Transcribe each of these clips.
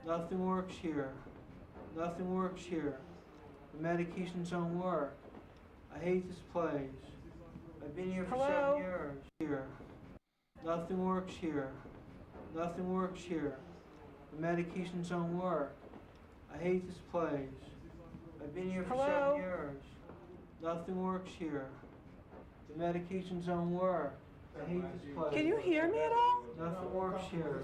Nothing works here. Nothing works here. The medications don't work. I hate this place. I've been here for 7 years. Here. Nothing works here. Nothing works here. The medications don't work. I hate this place. I've been here for 7 years. Nothing works here. The medications don't work. I hate this place. Can you hear me at all? Nothing works here.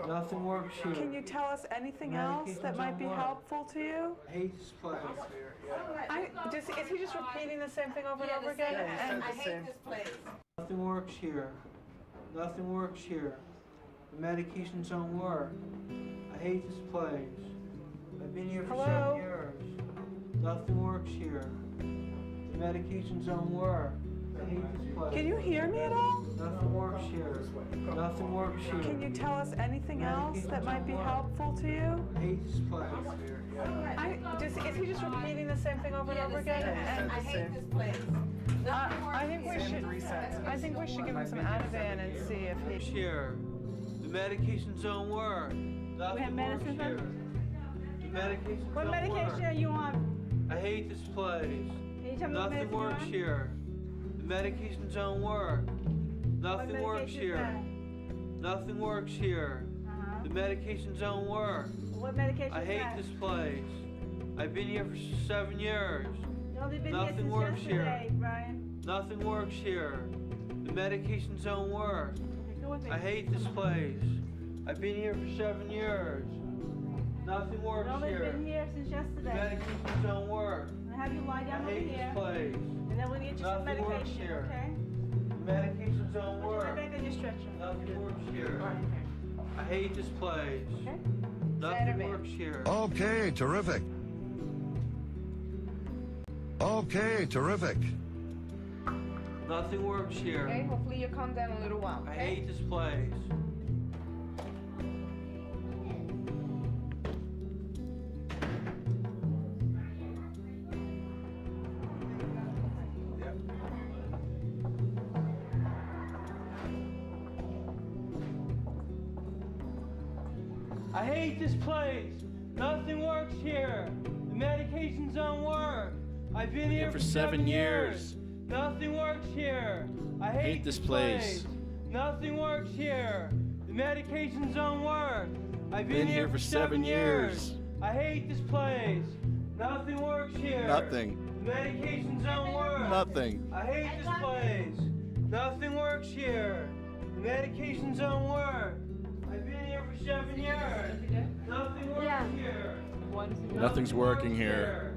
Nothing works here. Can you tell us anything else that might be helpful to you? I hate this place. Is he just repeating the same thing over and over again? And I hate this place. Nothing works here. Nothing works here. The medications don't work. I hate this place. I've been here for 7 years. Nothing works here. The medications don't work. I hate this place. Can you hear me at all? Nothing works here. Nothing works here. Can you tell us anything else that might be helpful to you? I hate this place. Is he just repeating the same thing over and over again? And I hate this place. I think we should give him some Ativan and see if he. Here. The medications don't work. Nothing We have medicine works here. The medications What don't medication work. are you on? I hate this place. Can you tell me what Nothing medicine you're works on? here. The medications don't work. Nothing What works medication is here. that? Nothing works here. Uh-huh. The medications don't work. What medication I is hate that? this place. I've been here for 7 years. You've only been Nothing here since works here. yesterday, Brian. Nothing works here. The medications don't work. Okay, go with me. I hate this place. I've been here for 7 years. Nothing works You've only here. been here since The yesterday. medications don't work. I'm gonna have you lie I down over hate here, this place. and then we'll get you some Nothing works medication, here. okay? The medications don't Put your work. back on your stretcher. Nothing works here. Right, I hate this place. okay. Nothing Saturday. works here. Okay, terrific. Okay, terrific. Nothing works here. Okay, hopefully you calm down a little while, I okay? hate this place. I hate this place. Nothing works here. The medications don't work. I've been here for 7 years. Nothing works here. I hate this place. Nothing works here. The medications don't work. I've been here for 7 years. I hate this place. Nothing works here. Nothing. The medications don't work. Nothing. I hate this place. Nothing works here. The medications don't work. I've been here for 7 years. Nothing works here. Nothing's working here.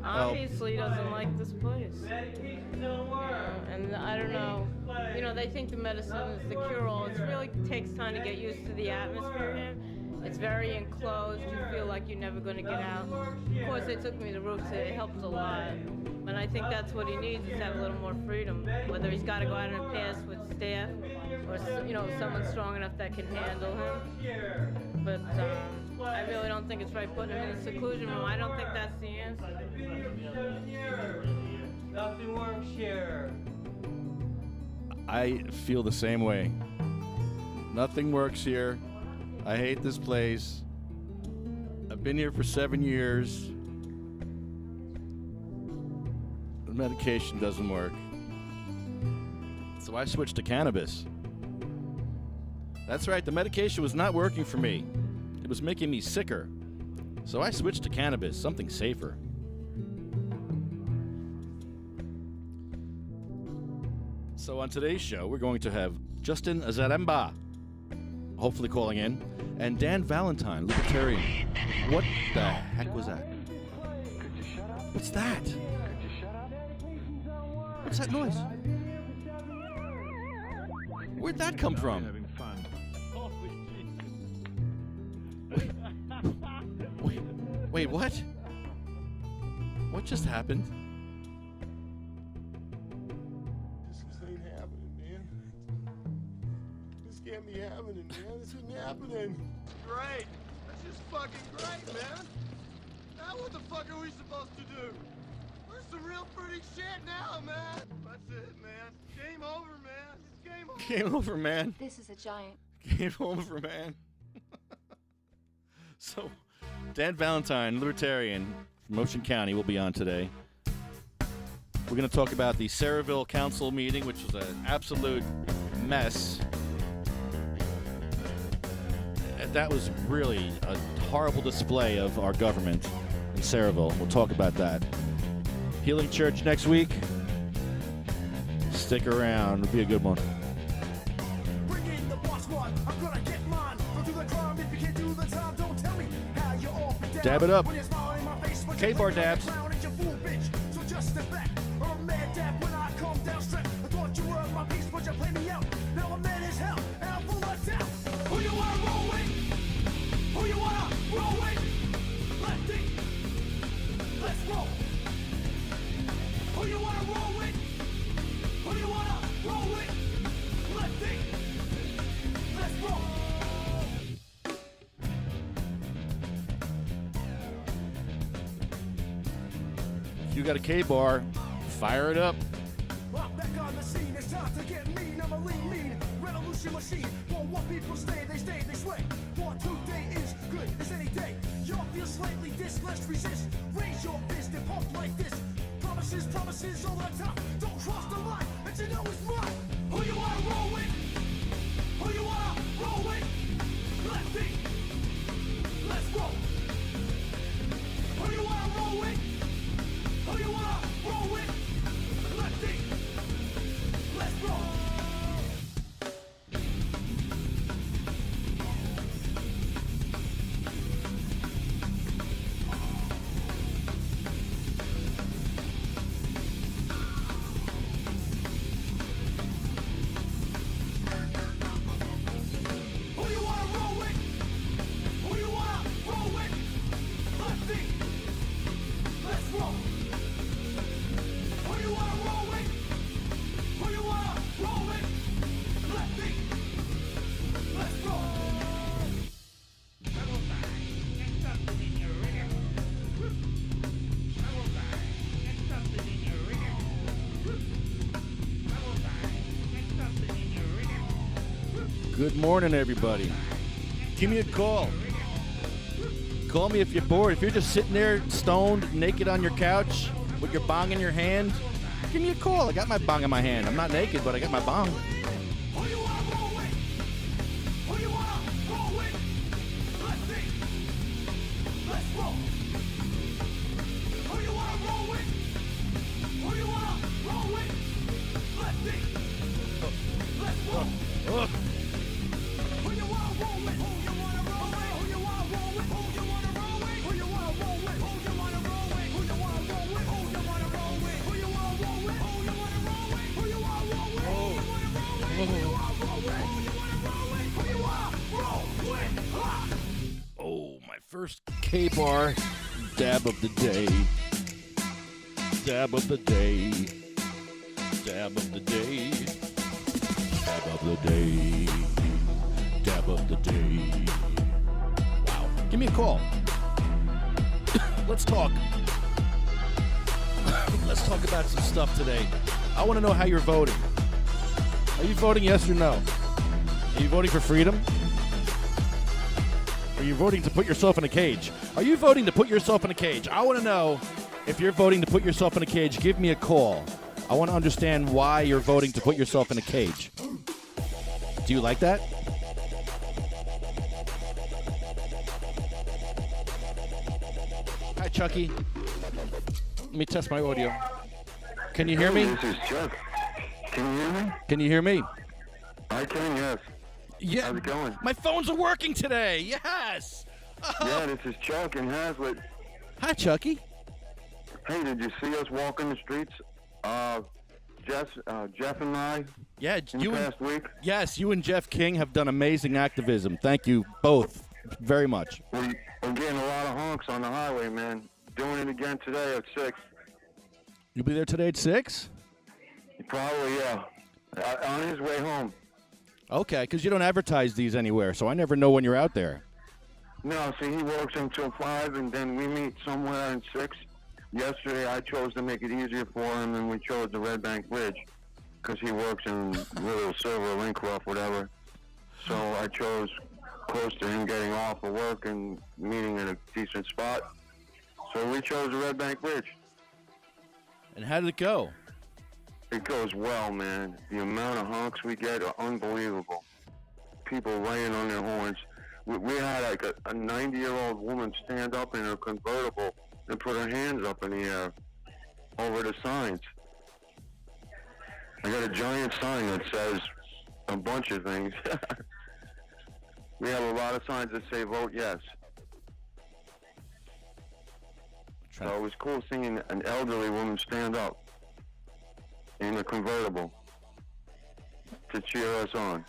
Obviously doesn't like this place. Medications don't work. And I don't know, you know, they think the medicine is the cure-all. It really takes time to get used to the atmosphere here. It's very enclosed. You feel like you're never going to get out. Of course, they took me to Roots. It helped a lot. And I think that's what he needs, is have a little more freedom. Whether he's got to go out in a pass with staff or, you know, someone strong enough that can handle him. But I really don't think it's right putting him in a seclusion room. I don't think that's the answer. I've been here for 7 years. Nothing works here. I feel the same way. Nothing works here. I hate this place. I've been here for 7 years. The medication doesn't work. So I switched to cannabis. That's right, the medication was not working for me. It was making me sicker. So I switched to cannabis, something safer. So on today's show, we're going to have Justin Zaremba, hopefully calling in, and Dan Valentine, libertarian. What the heck was that? What's that? What's that noise? Where'd that come from? Wait, what? What just happened? This ain't happening, man. This can't be happening, man. This isn't happening. Great. That's just fucking great, man. Now what the fuck are we supposed to do? We're some real pretty shit now, man. That's it, man. Game over, man. It's game over. Game over, man. This is a giant. Game over, man. So, Dan Valentine, Libertarian from Ocean County, will be on today. We're going to talk about the Saraville Council meeting, which was an absolute mess. That was really a horrible display of our government in Saraville. We'll talk about that. Healing Church next week. Stick around. It'll be a good one. Dab it up. K-bar dabs. If you got a K-bar, fire it up. Back on the scene, it's time to get mean. I'm a lean revolution machine. Want people stay, they sway. Want today is good as any day. Y'all feel slightly this, let's resist. Raise your fist and pump like this. Promises all the time. Don't cross the line, but you know it's mine. Who you wanna roll with? Who you wanna roll with? Lefty, let's roll. Who you wanna roll with? Who you wanna roll with? Lefty, let's roll. Who you wanna roll with? Who you wanna roll with? Lefty, let's roll. Who you wanna roll with? Who you wanna roll with? Lefty, let's roll. Good morning, everybody. Give me a call. Call me if you're bored. If you're just sitting there stoned, naked on your couch with your bong in your hand, give me a call. I got my bong in my hand. I'm not naked, but I got my bong. Who you wanna roll with? Who you wanna roll with? Lefty, let's roll. Who you wanna roll with? Who you wanna roll with? Lefty, let's roll. Ugh. Who you wanna roll with? Who you wanna roll with? Who you wanna roll with? Who you wanna roll with? Who you wanna roll with? Who you wanna roll with? Who you wanna roll with? Who you wanna roll with? Who you wanna roll with? Who you wanna roll with? Who you wanna roll with? Who you wanna roll with? Who you wanna roll with? Who you wanna roll with? Oh, my first K-bar dab of the day. Dab of the day. Dab of the day. Dab of the day. Dab of the day. Wow. Give me a call. Let's talk. Let's talk about some stuff today. I want to know how you're voting. Are you voting yes or no? Are you voting for freedom? Are you voting to put yourself in a cage? Are you voting to put yourself in a cage? I want to know if you're voting to put yourself in a cage. Give me a call. I want to understand why you're voting to put yourself in a cage. Do you like that? Hi, Chucky. Let me test my audio. Can you hear me? This is Chuck. Can you hear me? Can you hear me? I can, yes. Yeah. How's it going? My phones are working today. Yes. Yeah, this is Chuck in Hazlitt. Hi, Chucky. Hey, did you see us walking the streets? Jeff and I. Yeah, in the past week. Yes, you and Jeff King have done amazing activism. Thank you both very much. We're getting a lot of honks on the highway, man. Doing it again today at 6. You'll be there today at 6? Probably, yeah. On his way home. Okay, because you don't advertise these anywhere, so I never know when you're out there. No, see, he works until 5, and then we meet somewhere at 6. Yesterday, I chose to make it easier for him, and we chose the Red Bank Bridge because he works in Little Silver, Lincroft, whatever. So I chose close to him getting off of work and meeting in a decent spot. So we chose the Red Bank Bridge. And how did it go? It goes well, man. The amount of honks we get are unbelievable. People laying on their horns. We had like a 90-year-old woman stand up in her convertible and put her hands up in the air over the signs. I got a giant sign that says a bunch of things. We have a lot of signs that say vote yes. So it was cool seeing an elderly woman stand up in a convertible to cheer us on.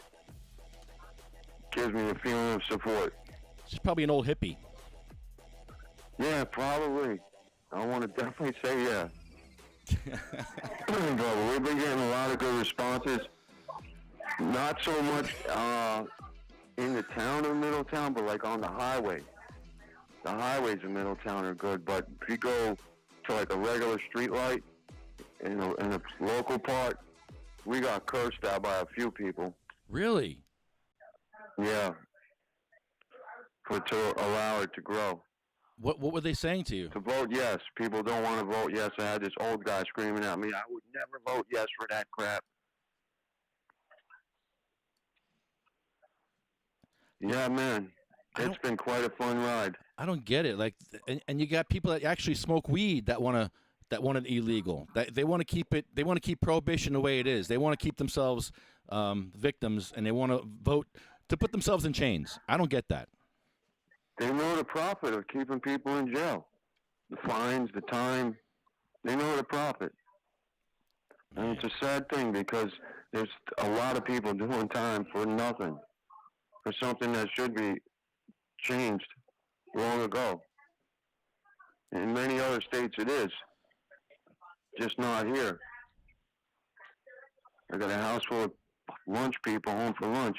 Gives me a feeling of support. She's probably an old hippie. Yeah, probably. I want to definitely say yeah. But we've been getting a lot of good responses. Not so much in the town of Middletown, but like on the highway. The highways in Middletown are good, but if you go to like a regular street light in a local part, we got cursed out by a few people. Really? Yeah. To allow it to grow. What were they saying to you? To vote yes. People don't want to vote yes. I had this old guy screaming at me, I would never vote yes for that crap. Yeah, man. It's been quite a fun ride. I don't get it. Like, and you got people that actually smoke weed that want it illegal. That they want to keep it. They want to keep prohibition the way it is. They want to keep themselves victims, and they want to vote to put themselves in chains. I don't get that. They know the profit of keeping people in jail. The fines, the time. They know the profit. And it's a sad thing because there's a lot of people doing time for nothing. For something that should be changed long ago. In many other states it is. Just not here. I got a house full of lunch people home for lunch.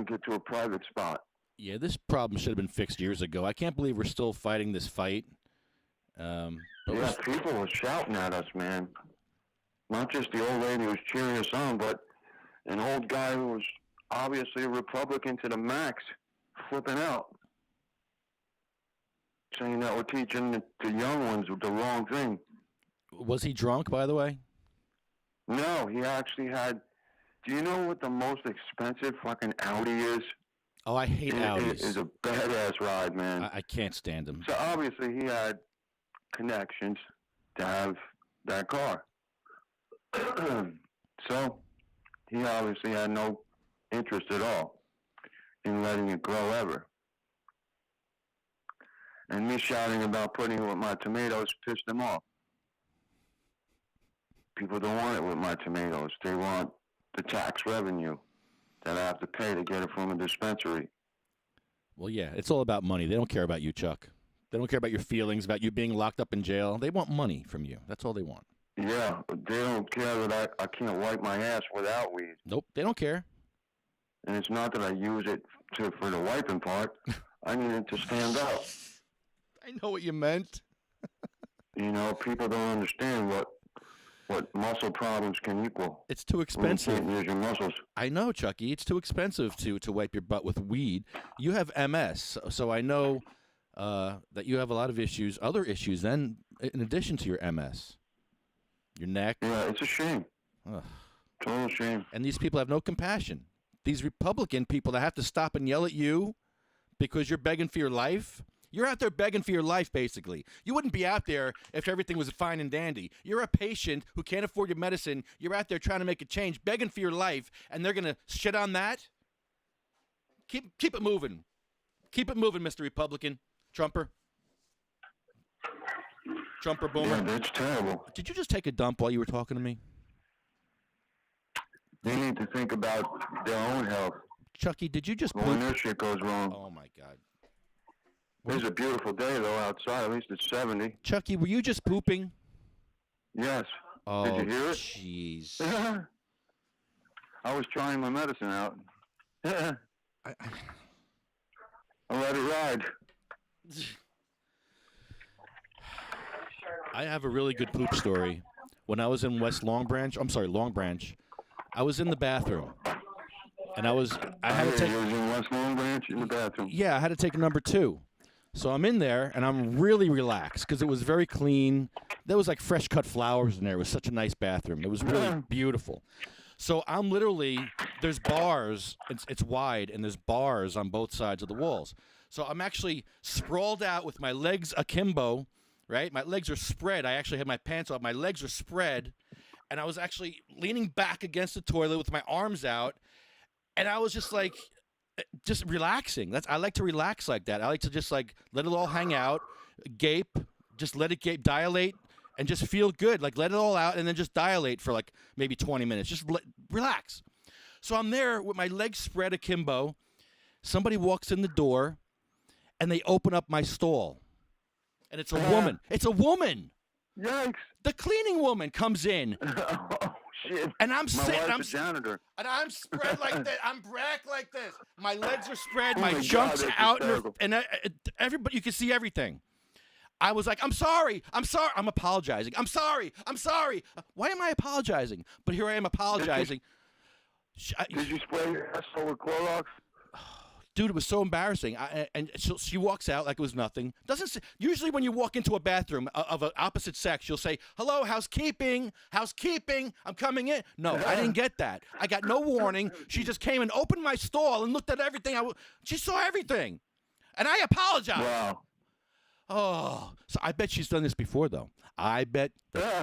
Get to a private spot. Yeah, this problem should have been fixed years ago. I can't believe we're still fighting this fight. Yeah, people were shouting at us, man. Not just the old lady who was cheering us on, but an old guy who was obviously a Republican to the max, flipping out. Saying that we're teaching the young ones the wrong thing. Was he drunk, by the way? No, he actually had... Do you know what the most expensive fucking Audi is? Oh, I hate Audis. It's a badass ride, man. I can't stand them. So obviously he had connections to have that car. So he obviously had no interest at all in letting it grow ever. And me shouting about putting it with my tomatoes pissed them off. People don't want it with my tomatoes. They want the tax revenue that I have to pay to get it from a dispensary. Well, yeah, it's all about money. They don't care about you, Chuck. They don't care about your feelings, about you being locked up in jail. They want money from you. That's all they want. Yeah, they don't care that I can't wipe my ass without weed. Nope, they don't care. And it's not that I use it for the wiping part. I need it to stand up. I know what you meant. You know, people don't understand what muscle problems can equal. It's too expensive. You can't use your muscles. I know, Chucky. It's too expensive to wipe your butt with weed. You have MS, so I know that you have a lot of issues, other issues, then, in addition to your MS. Your neck. Yeah, it's a shame. Ugh. Total shame. And these people have no compassion. These Republican people that have to stop and yell at you because you're begging for your life. You're out there begging for your life, basically. You wouldn't be out there if everything was fine and dandy. You're a patient who can't afford your medicine. You're out there trying to make a change, begging for your life, and they're going to shit on that? Keep it moving. Keep it moving, Mr. Republican. Trumper. Trumper boomer. Yeah, that's terrible. Did you just take a dump while you were talking to me? They need to think about their own health. Chucky, did you just when their shit goes wrong. Oh, my God. It's a beautiful day, though, outside. At least it's 70. Chucky, were you just pooping? Yes. Oh, did you hear it? Jeez. I was trying my medicine out. I let it ride. I have a really good poop story. When I was in Long Branch, I was in the bathroom. and I had to take. He was in West Long Branch in the bathroom. Yeah, I had to take number 2. So I'm in there, and I'm really relaxed because it was very clean. There was like fresh cut flowers in there. It was such a nice bathroom. It was really beautiful. So I'm literally, there's bars. It's wide, and there's bars on both sides of the walls. So I'm actually sprawled out with my legs akimbo, right? My legs are spread. I actually had my pants off. My legs are spread, and I was actually leaning back against the toilet with my arms out, and I was just like, just relaxing. I like to relax like that. I like to just like let it all hang out, gape, just let it gape, dilate, and just feel good. Like let it all out and then just dilate for like maybe 20 minutes. Just relax. So I'm there with my legs spread akimbo. Somebody walks in the door, and they open up my stall, and it's a woman. It's a woman. Yikes! The cleaning woman comes in. Oh shit! And I'm sitting. I'm a janitor. And I'm spread like this. I'm back like this. My legs are spread. Oh my my junk's God, out, hysterical. and everybody, you can see everything. I was like, I'm sorry. I'm apologizing. I'm sorry. Why am I apologizing? But here I am apologizing. Did you spray your asshole with Clorox? Dude, it was so embarrassing. And she walks out like it was nothing. Usually when you walk into a bathroom of an opposite sex, you'll say, hello, housekeeping, I'm coming in. No, I didn't get that. I got no warning. She just came and opened my stall and looked at everything. She saw everything. And I apologized. Wow. Oh, so I bet she's done this before, though. I bet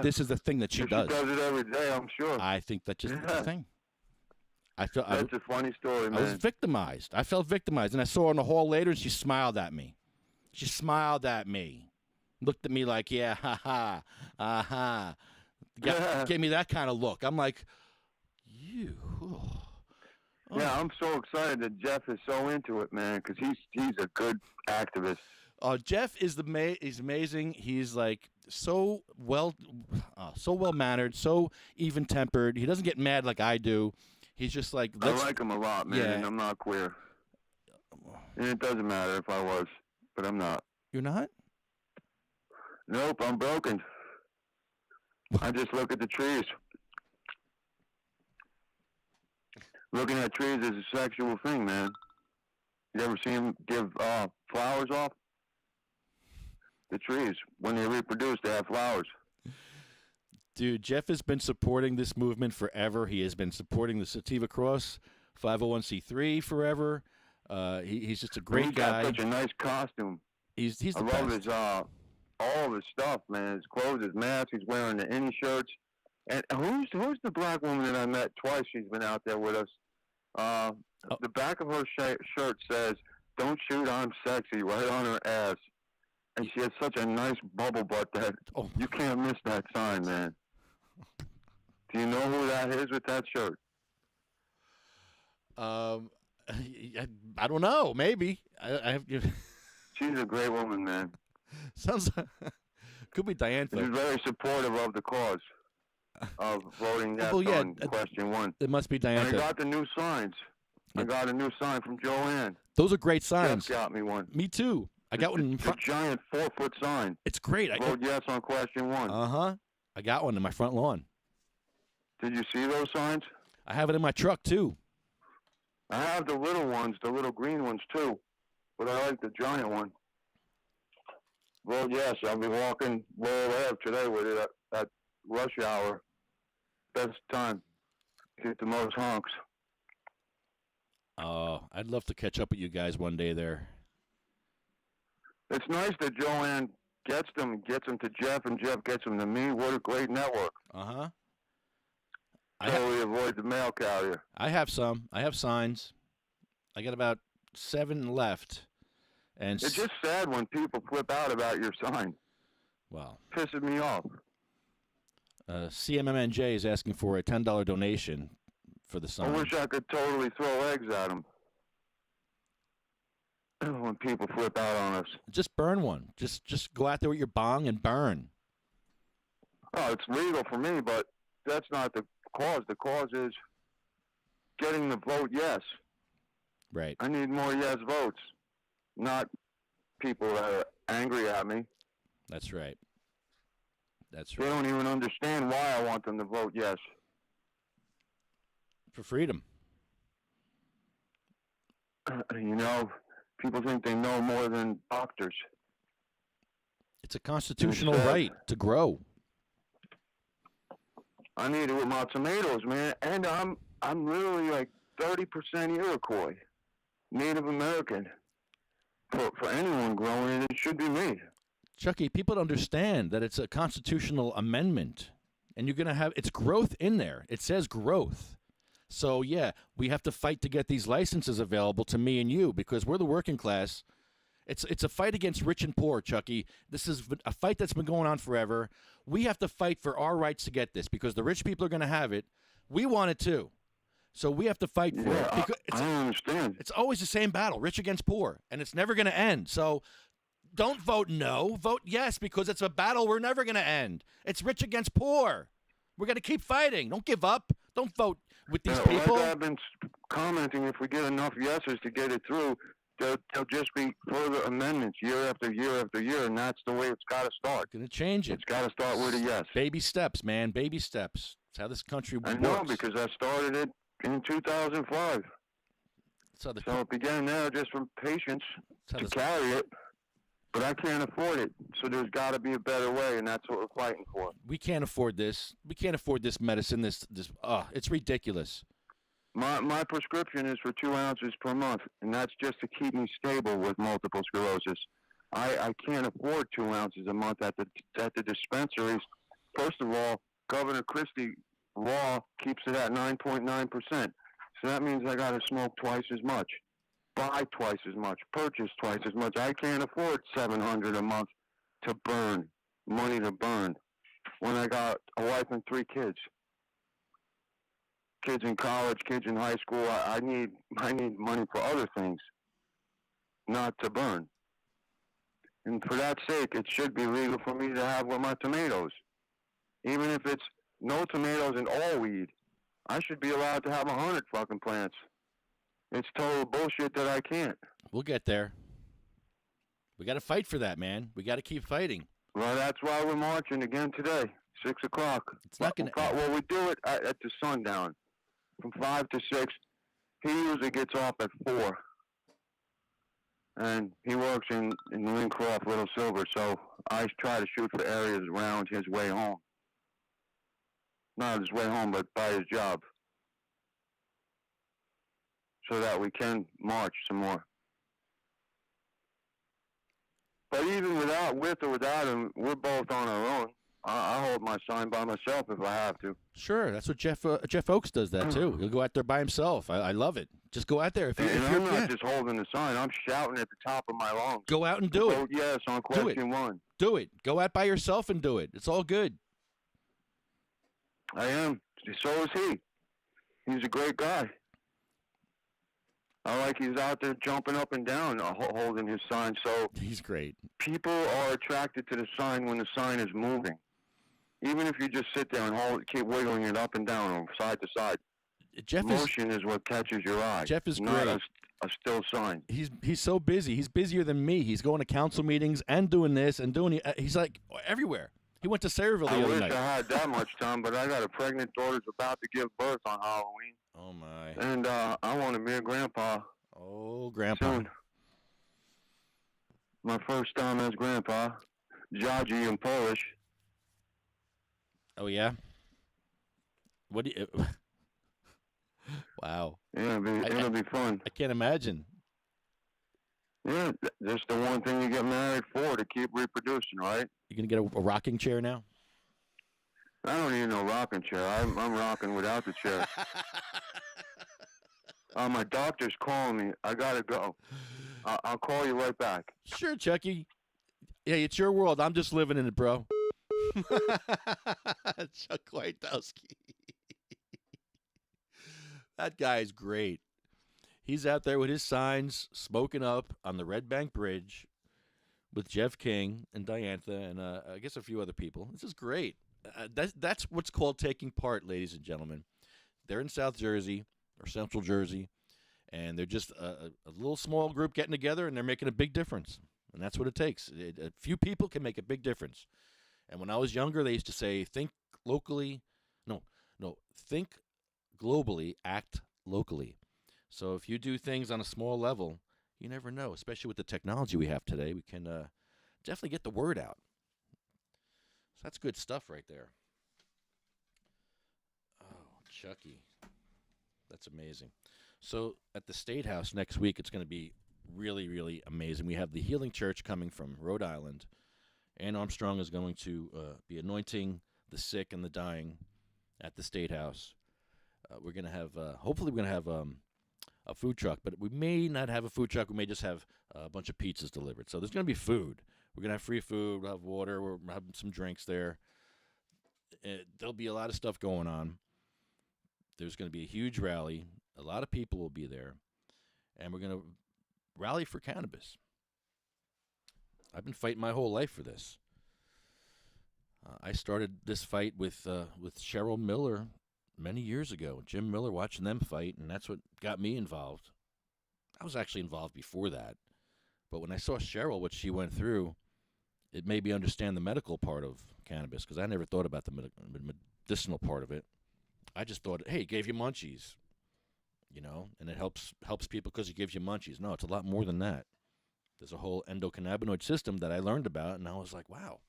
this is the thing that she does. She does it every day, I'm sure. I think that's just the thing. That's a funny story, man. I was victimized. I felt victimized. And I saw her in the hall later, and she smiled at me. Looked at me like, yeah, ha-ha, aha. Gave me that kind of look. I'm like, you. Oh. Yeah, I'm so excited that Jeff is so into it, man, because he's a good activist. Jeff is he's amazing. He's like so well mannered, so even tempered. He doesn't get mad like I do. He's just like, I like him a lot, man, yeah. and I'm not queer. And it doesn't matter if I was, but I'm not. You're not? Nope, I'm broken. I just look at the trees. Looking at trees is a sexual thing, man. You ever see them give flowers off? The trees, when they reproduce, they have flowers. Dude, Jeff has been supporting this movement forever. He has been supporting the Sativa Cross 501c3 forever. He's just a great guy. He's got such a nice costume. He's the I love best. his all of his stuff, man. His clothes, his mask. He's wearing the innie shirts. And who's the black woman that I met twice? She's been out there with us. The back of her shirt says, "Don't shoot, I'm sexy," right on her ass. And she has such a nice bubble butt that you can't miss that sign, man. Do you know who that is with that shirt? I don't know. Maybe. She's a great woman, man. Sounds could be Diane. She's very supportive of the cause of voting yes on question 1. It must be Diane. And I got the new signs. I got a new sign from Joanne. Those are great signs. Jeff got me one. Me too. I got one in It's a front. giant 4-foot sign. It's great. Vote yes on question 1. I got one in my front lawn. Did you see those signs? I have it in my truck too. I have the little ones, the little green ones too, but I like the giant one. Vote yes. I'll be walking Laurel Ave today with it at rush hour. Best time. Get the most honks. Oh, I'd love to catch up with you guys one day there. It's nice that Joanne gets them to Jeff, and Jeff gets them to me. What a great network. Totally avoid the mail carrier. I have some. I have signs. I got about 7 left. And it's just sad when people flip out about your sign. Wow. Pisses me off. CMMNJ is asking for a $10 donation for the sign. I wish I could totally throw eggs at them. When people flip out on us. Just burn one. Just go out there with your bong and burn. Oh, it's legal for me, but that's not the cause. The cause is getting the vote yes. Right. I need more yes votes, not people that are angry at me. That's right. That's They right. don't even understand why I want them to vote yes. For freedom. You know, people think they know more than doctors. It's a constitutional Instead, right to grow. I need it with my tomatoes, man. And I'm literally like 30% Iroquois, Native American. For anyone growing it should be me. Chucky, people don't understand that it's a constitutional amendment, and you're going to have it's growth in there. It says growth. So, yeah, we have to fight to get these licenses available to me and you because we're the working class. It's a fight against rich and poor, Chucky. This is a fight that's been going on forever. We have to fight for our rights to get this because the rich people are going to have it. We want it too. So we have to fight for it. I don't understand. It's always the same battle, rich against poor, and it's never going to end. So don't vote no. Vote yes because it's a battle we're never going to end. It's rich against poor. We're going to keep fighting. Don't give up. Don't vote with these people. Like I've been commenting, if we get enough yeses to get it through, there'll just be further amendments year after year after year, and that's the way it's got to start. Going to change it. It's got to start with a yes. Baby steps, man. Baby steps. That's how this country works. I know because I started it in 2005. So it began there just from patience to carry it, but I can't afford it. So there's got to be a better way, and that's what we're fighting for. We can't afford this. We can't afford this medicine. It's ridiculous. My prescription is for 2 ounces per month, and that's just to keep me stable with multiple sclerosis. I can't afford 2 ounces a month at the dispensaries. First of all, Governor Christie law keeps it at 9.9%. So that means I got to smoke twice as much, buy twice as much, purchase twice as much. I can't afford $700 a month to burn, money to burn, when I got a wife and 3 kids. Kids in college, kids in high school. I need money for other things, not to burn. And for that sake, it should be legal for me to have with my tomatoes. Even if it's no tomatoes and all weed, I should be allowed to have 100 fucking plants. It's total bullshit that I can't. We'll get there. We got to fight for that, man. We got to keep fighting. Well, that's why we're marching again today, 6 o'clock. It's not going to. Well, we do it at the sundown, from 5 to 6. He usually gets off at 4. And he works in Lincroft, Little Silver, so I try to shoot for areas around his way home. Not his way home, but by his job. So that we can march some more. But even with or without him, we're both on our own. I hold my sign by myself if I have to. Sure, that's what Jeff Oakes does that too. He'll go out there by himself. I love it. Just go out there. I'm not just holding the sign. I'm shouting at the top of my lungs. Go out and do it. Vote yes on question 1. Do it. Go out by yourself and do it. It's all good. I am. So is he. He's a great guy. I like he's out there jumping up and down, holding his sign. So he's great. People are attracted to the sign when the sign is moving. Even if you just sit there and keep wiggling it up and down or side to side. Motion is what catches your eye. Jeff is not great. A still sign. He's so busy. He's busier than me. He's going to council meetings and doing this and doing. He's like everywhere. He went to Sayreville the other night. I wish I had that much time, but I got a pregnant daughter who's about to give birth on Halloween. Oh, my. And I want to be a grandpa. Oh, grandpa. Soon. My first time as grandpa. Georgie in Polish. Oh, yeah? What do you... Wow. Yeah, it'll be fun. I can't imagine. Yeah, that's the one thing you get married for, to keep reproducing, right? You going to get a rocking chair now? I don't need no rocking chair. I'm rocking without the chair. My doctor's calling me. I got to go. I'll call you right back. Sure, Chucky. Hey, it's your world. I'm just living in it, bro. Chuck Wojtowski. That guy's great. He's out there with his signs, smoking up on the Red Bank Bridge with Jeff King and Diantha and I guess a few other people. This is great. That's what's called taking part, ladies and gentlemen. They're in South Jersey or Central Jersey, and they're just a little small group getting together, and they're making a big difference. And that's what it takes. A few people can make a big difference. And when I was younger, they used to say, think locally. No, think globally, act locally. So if you do things on a small level, you never know, especially with the technology we have today. We can definitely get the word out. So that's good stuff right there. Oh, Chucky. That's amazing. So at the State House next week, it's going to be really, really amazing. We have the Healing Church coming from Rhode Island. Ann Armstrong is going to be anointing the sick and the dying at the State House. We're going to have, hopefully we're going to have a food truck, but we may not have a food truck. We may just have a bunch of pizzas delivered. So there's going to be food. We're going to have free food. We'll have water. We'll have some drinks there. There'll be a lot of stuff going on. There's going to be a huge rally. A lot of people will be there. And we're going to rally for cannabis. I've been fighting my whole life for this. I started this fight with Cheryl Miller many years ago. Jim Miller, watching them fight, and that's what got me involved. I was actually involved before that. But when I saw Cheryl, what she went through, it made me understand the medical part of cannabis, because I never thought about the medicinal part of it. I just thought, hey, it gave you munchies, and it helps people because it gives you munchies. No, it's a lot more than that. There's a whole endocannabinoid system that I learned about, and I was like, wow.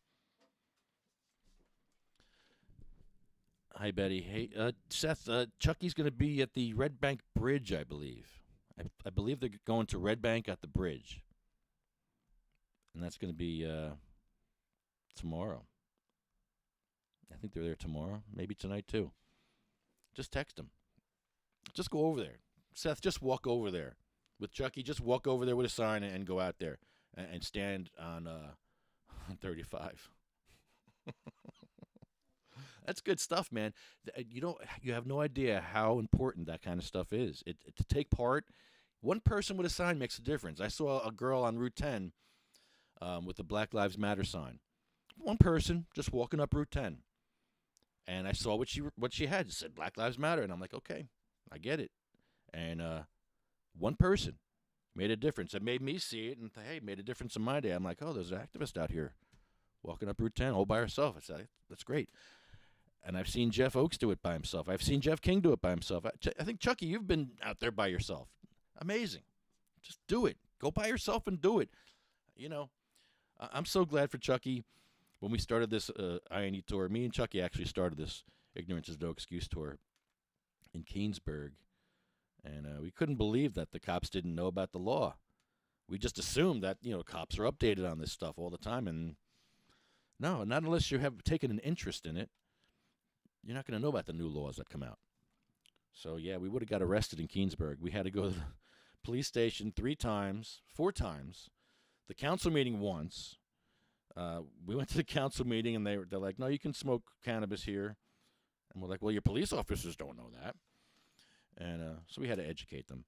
Hi, Betty. Hey, Seth, Chucky's going to be at the Red Bank Bridge, I believe. I believe they're going to Red Bank at the bridge. And that's going to be tomorrow. I think they're there tomorrow, maybe tonight too. Just text them. Just go over there. Seth, just walk over there. With Chucky, just walk over there with a sign and go out there and stand on 35. That's good stuff, man. You have no idea how important that kind of stuff is. To take part, one person with a sign makes a difference. I saw a girl on Route 10 with the Black Lives Matter sign. One person just walking up Route 10, and I saw what she had. It said Black Lives Matter, and I'm like, okay, I get it. And one person made a difference. It made me see it, and hey, made a difference in my day. I'm like, oh, there's an activist out here walking up Route 10 all by herself. I said, that's great. And I've seen Jeff Oakes do it by himself. I've seen Jeff King do it by himself. I think, Chucky, you've been out there by yourself. Amazing. Just do it. Go by yourself and do it. I'm so glad for Chucky. When we started this INE tour, me and Chucky actually started this Ignorance is No Excuse tour in Keansburg. And we couldn't believe that the cops didn't know about the law. We just assumed that, cops are updated on this stuff all the time. And no, not unless you have taken an interest in it. You're not going to know about the new laws that come out. So, yeah, we would have got arrested in Keansburg. We had to go to the police station 4 times, the council meeting once. We went to the council meeting, and they're like, no, you can smoke cannabis here. And we're like, well, your police officers don't know that. And so we had to educate them.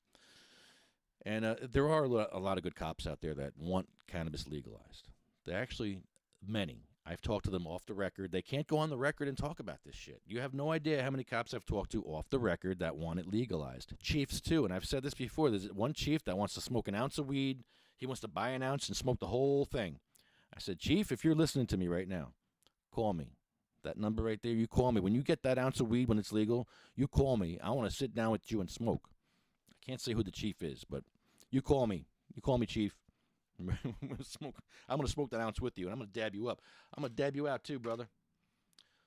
And there are a lot of good cops out there that want cannabis legalized. They're actually many. I've talked to them off the record. They can't go on the record and talk about this shit. You have no idea how many cops I've talked to off the record that want it legalized. Chiefs, too. And I've said this before. There's one chief that wants to smoke an ounce of weed. He wants to buy an ounce and smoke the whole thing. I said, Chief, if you're listening to me right now, call me. That number right there, you call me. When you get that ounce of weed when it's legal, you call me. I want to sit down with you and smoke. I can't say who the chief is, but you call me. You call me, Chief. I'm going to smoke that ounce with you, and I'm going to dab you up. I'm going to dab you out too, brother.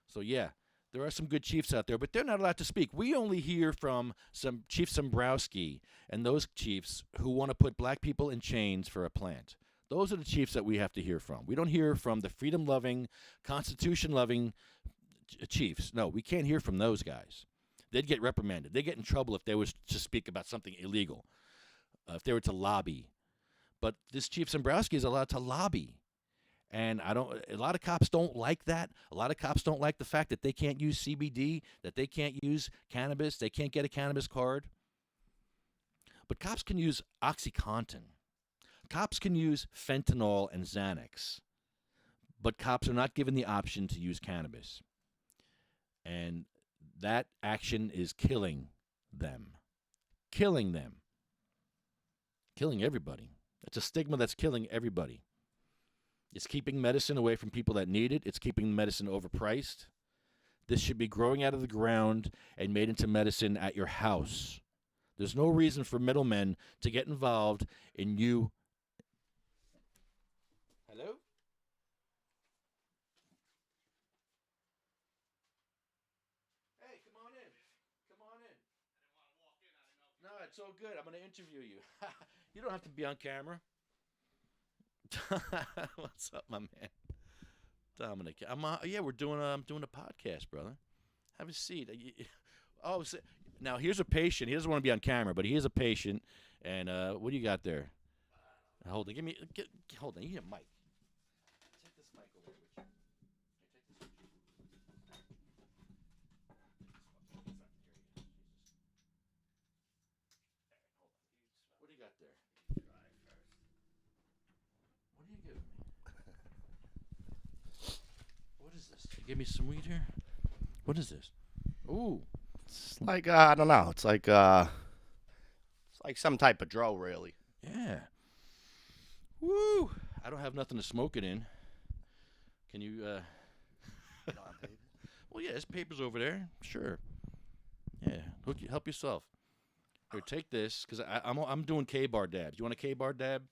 So, yeah, there are some good chiefs out there, but they're not allowed to speak. We only hear from some Chief Sombrowski and those chiefs who want to put black people in chains for a plant. Those are the chiefs that we have to hear from. We don't hear from the freedom-loving, Constitution-loving chiefs. No, we can't hear from those guys. They'd get reprimanded. They'd get in trouble if they were to speak about something illegal, if they were to lobby. But this Chief Sombrowski is allowed to lobby. And a lot of cops don't like that. A lot of cops don't like the fact that they can't use CBD, that they can't use cannabis, they can't get a cannabis card. But cops can use OxyContin. Cops can use fentanyl and Xanax. But cops are not given the option to use cannabis. And that action is killing them. Killing them. Killing everybody. It's a stigma that's killing everybody. It's keeping medicine away from people that need it. It's keeping medicine overpriced. This should be growing out of the ground and made into medicine at your house. There's no reason for middlemen to get involved in you. Hello? Hey, come on in. Come on in. I didn't want to walk in. I didn't know. No, it's all good. I'm going to interview you. You don't have to be on camera. What's up, my man? Dominic. Yeah, we're doing I'm doing a podcast, brother. Have a seat. Now here's a patient. He doesn't want to be on camera, but he is a patient. And what do you got there? Hold on. Hold on. You need a mic. Take this mic over with you. Take this with you. What do you got there? What are you giving me? What is this? You give me some weed here? What is this? Ooh. It's like I don't know. It's like some type of dro, really. Yeah. Woo! I don't have nothing to smoke it in. Can you? Well, yeah, there's papers over there. Sure. Yeah. Help yourself. Here, take this, because I'm doing K-bar dabs. You want a K-bar dab?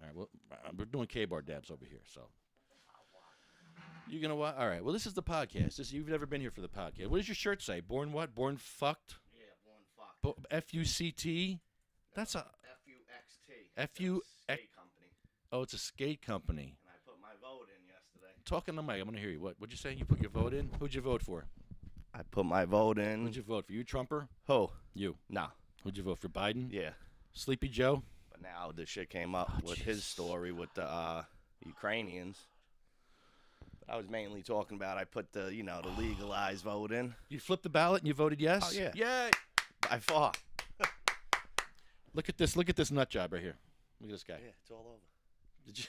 All right. Well, we're doing K-bar dabs over here, so. You gonna what? All right. Well, this is the podcast. You've never been here for the podcast. What does your shirt say? Born what? Born fucked? Yeah, born fucked. F-U-C-T? That's a F-U-X-T. F-U-X. Skate company. Oh, it's a skate company. And I put my vote in yesterday. Talking to Mike, I'm gonna hear you. What'd you say? You put your vote in? Who'd you vote for? I put my vote in. Who'd you vote for? You Trumper? Who? You. No. Who'd you vote for? Biden? Yeah. Sleepy Joe? But now this shit came up with his story with the Ukrainians. But I was mainly talking about I put the legalized vote in. You flipped the ballot and you voted yes? Oh, yeah. Yay! By far. Look at this nut job right here. Look at this guy. Yeah, it's all over.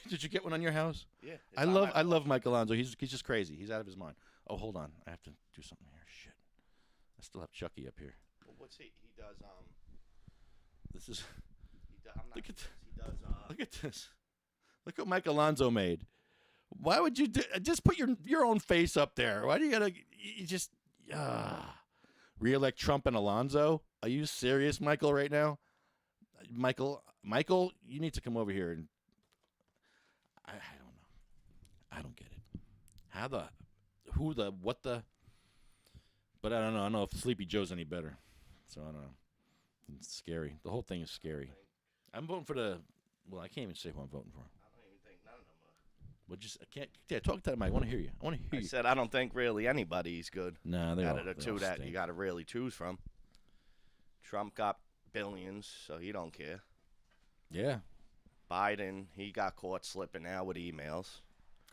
Did you get one on your house? Yeah. I love Mike Alonso. He's just crazy. He's out of his mind. Oh, hold on. I have to do something here. Shit. I still have Chucky up here. Well, what's he? He does This is. I'm not Look at he does Look at this. Look what Mike Alonso made. Why would you just put your own face up there? Why do you gotta just re-elect Trump and Alonso? Are you serious, Michael? Right now, Michael, you need to come over here and I don't know. I don't get it. But I don't know. I don't know if Sleepy Joe's any better. So I don't know. It's scary. The whole thing is scary. I'm voting for I can't even say who I'm voting for. I don't even think none of them are. Well, I can't. Yeah, talk to that mic. I want to hear you. I said I don't think really anybody's good. Nah, they're out all, of the they two all that stink. you got to really choose from. Trump got billions, so he don't care. Yeah. Biden, he got caught slipping now with emails.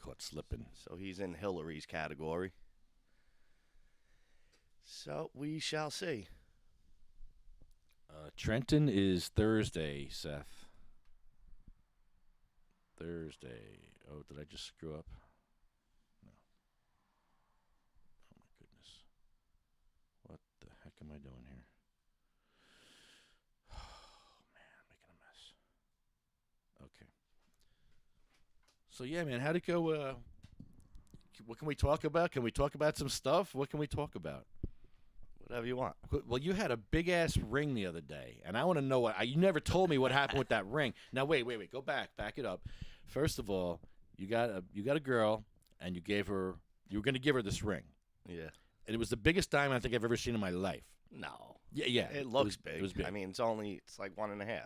Caught slipping. So he's in Hillary's category. So we shall see. Trenton is Thursday, Seth. Thursday. Oh, did I just screw up? No. Oh, my goodness. What the heck am I doing here? Oh, man, making a mess. Okay. So, yeah, man, how'd it go? What can we talk about? Can we talk about some stuff? What can we talk about? Whatever you want. Well, you had a big-ass ring the other day, and I want to know you never told me what happened with that ring. Now, wait. Go back. Back it up. First of all, you got a girl, and you were going to give her this ring. Yeah. And it was the biggest diamond I think I've ever seen in my life. No. Yeah. It looks big. It was big. I mean, it's like 1.5.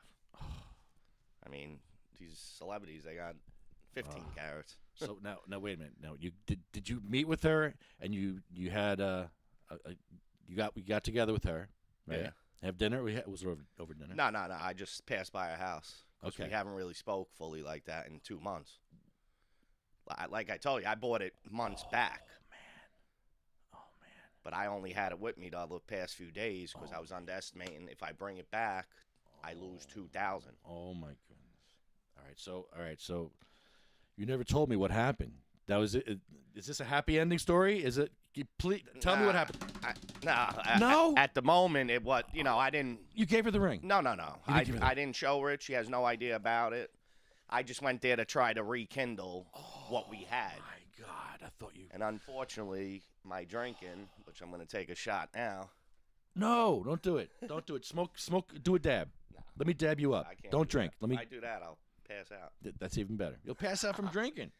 I mean, these celebrities, they got 15 carats. So now, wait a minute. Now, did you meet with her, and you had we got together with her, right? Yeah. Have dinner? Was it over dinner? No. I just passed by her house. Okay. We haven't really spoke fully like that in 2 months. Like I told you, I bought it months back. Oh, man. But I only had it with me the past few days because I was underestimating if I bring it back, I lose 2,000. Oh, my goodness. All right, so you never told me what happened. That was it. Is this a happy ending story? Is it? Please tell me what happened. No. At the moment, I didn't. You gave her the ring. No. I didn't show her it. She has no idea about it. I just went there to try to rekindle what we had. Oh my God, I thought you. And unfortunately, my drinking, which I'm going to take a shot now. No, don't do it. Don't do it. Smoke. Do a dab. No. Let me dab you up. I can't Don't do drink. that. Let me. If I do that, I'll pass out. That's even better. You'll pass out from drinking.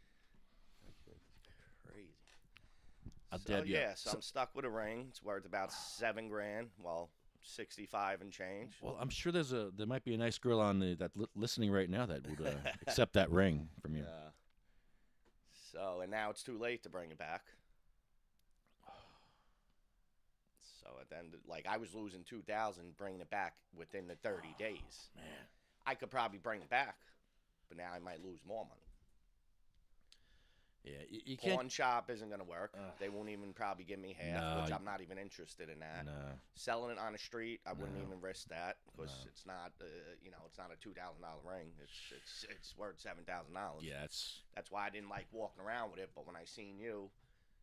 Crazy. I'll So, dab you yeah, up. so I'm stuck with a ring. It's worth about $7,000. Well, 65 and change. Well, I'm sure there might be a nice girl on that listening right now that would accept that ring from you. Yeah. So, and now it's too late to bring it back. So at the end, I was losing 2,000, bringing it back within the 30 days. Man, I could probably bring it back, but now I might lose more money. yeah, you can't. Pawn shop isn't going to work. They won't even probably give me half, No, which I'm not even interested in that. No. Selling it on the street, I wouldn't No. even risk that because No. it's not, it's not a $2,000 ring. It's worth $7,000. Yeah, That's why I didn't like walking around with it. But when I seen you,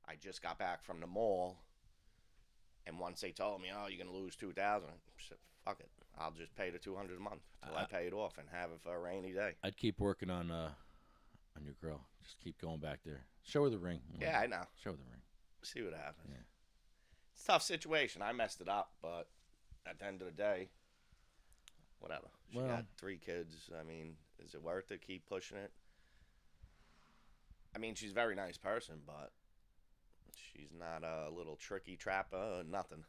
I just got back from the mall, and once they told me, "Oh, you're gonna lose 2,000," I said, "Fuck it, I'll just pay the 200 a month till I pay it off and have it for a rainy day." I'd keep working on your girl. Just keep going back there. Show her the ring. Yeah, I know. Show her the ring. See what happens. Yeah. It's a tough situation. I messed it up, but at the end of the day, whatever. She Well- got 3 kids. I mean, is it worth it? Keep pushing it. I mean, she's a very nice person, but she's not a little tricky trapper or nothing.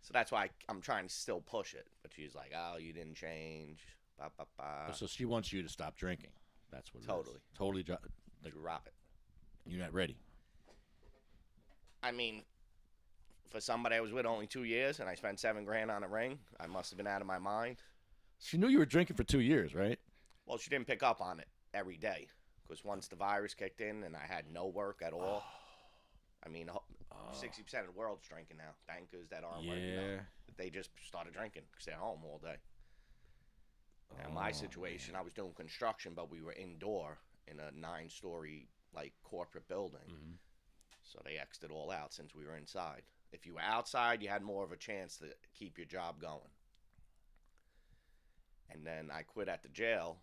So that's why I'm trying to still push it. But she's like, "Oh, you didn't change." Ba, ba, ba. So she wants you to stop drinking. That's what. Totally. It is. Totally. Drop it. You're not ready. I mean, for somebody I was with only 2 years and I spent $7,000 on a ring, I must have been out of my mind. She knew you were drinking for 2 years, right? Well, she didn't pick up on it every day because once the virus kicked in and I had no work at all, I mean, 60% of the world's drinking now. Bankers that aren't working, they just started drinking because they're home all day. Now, my situation, I was doing construction, but we were indoor in a 9-story corporate building. So they X'd it all out since we were inside. If you were outside, you had more of a chance to keep your job going. And then I quit at the jail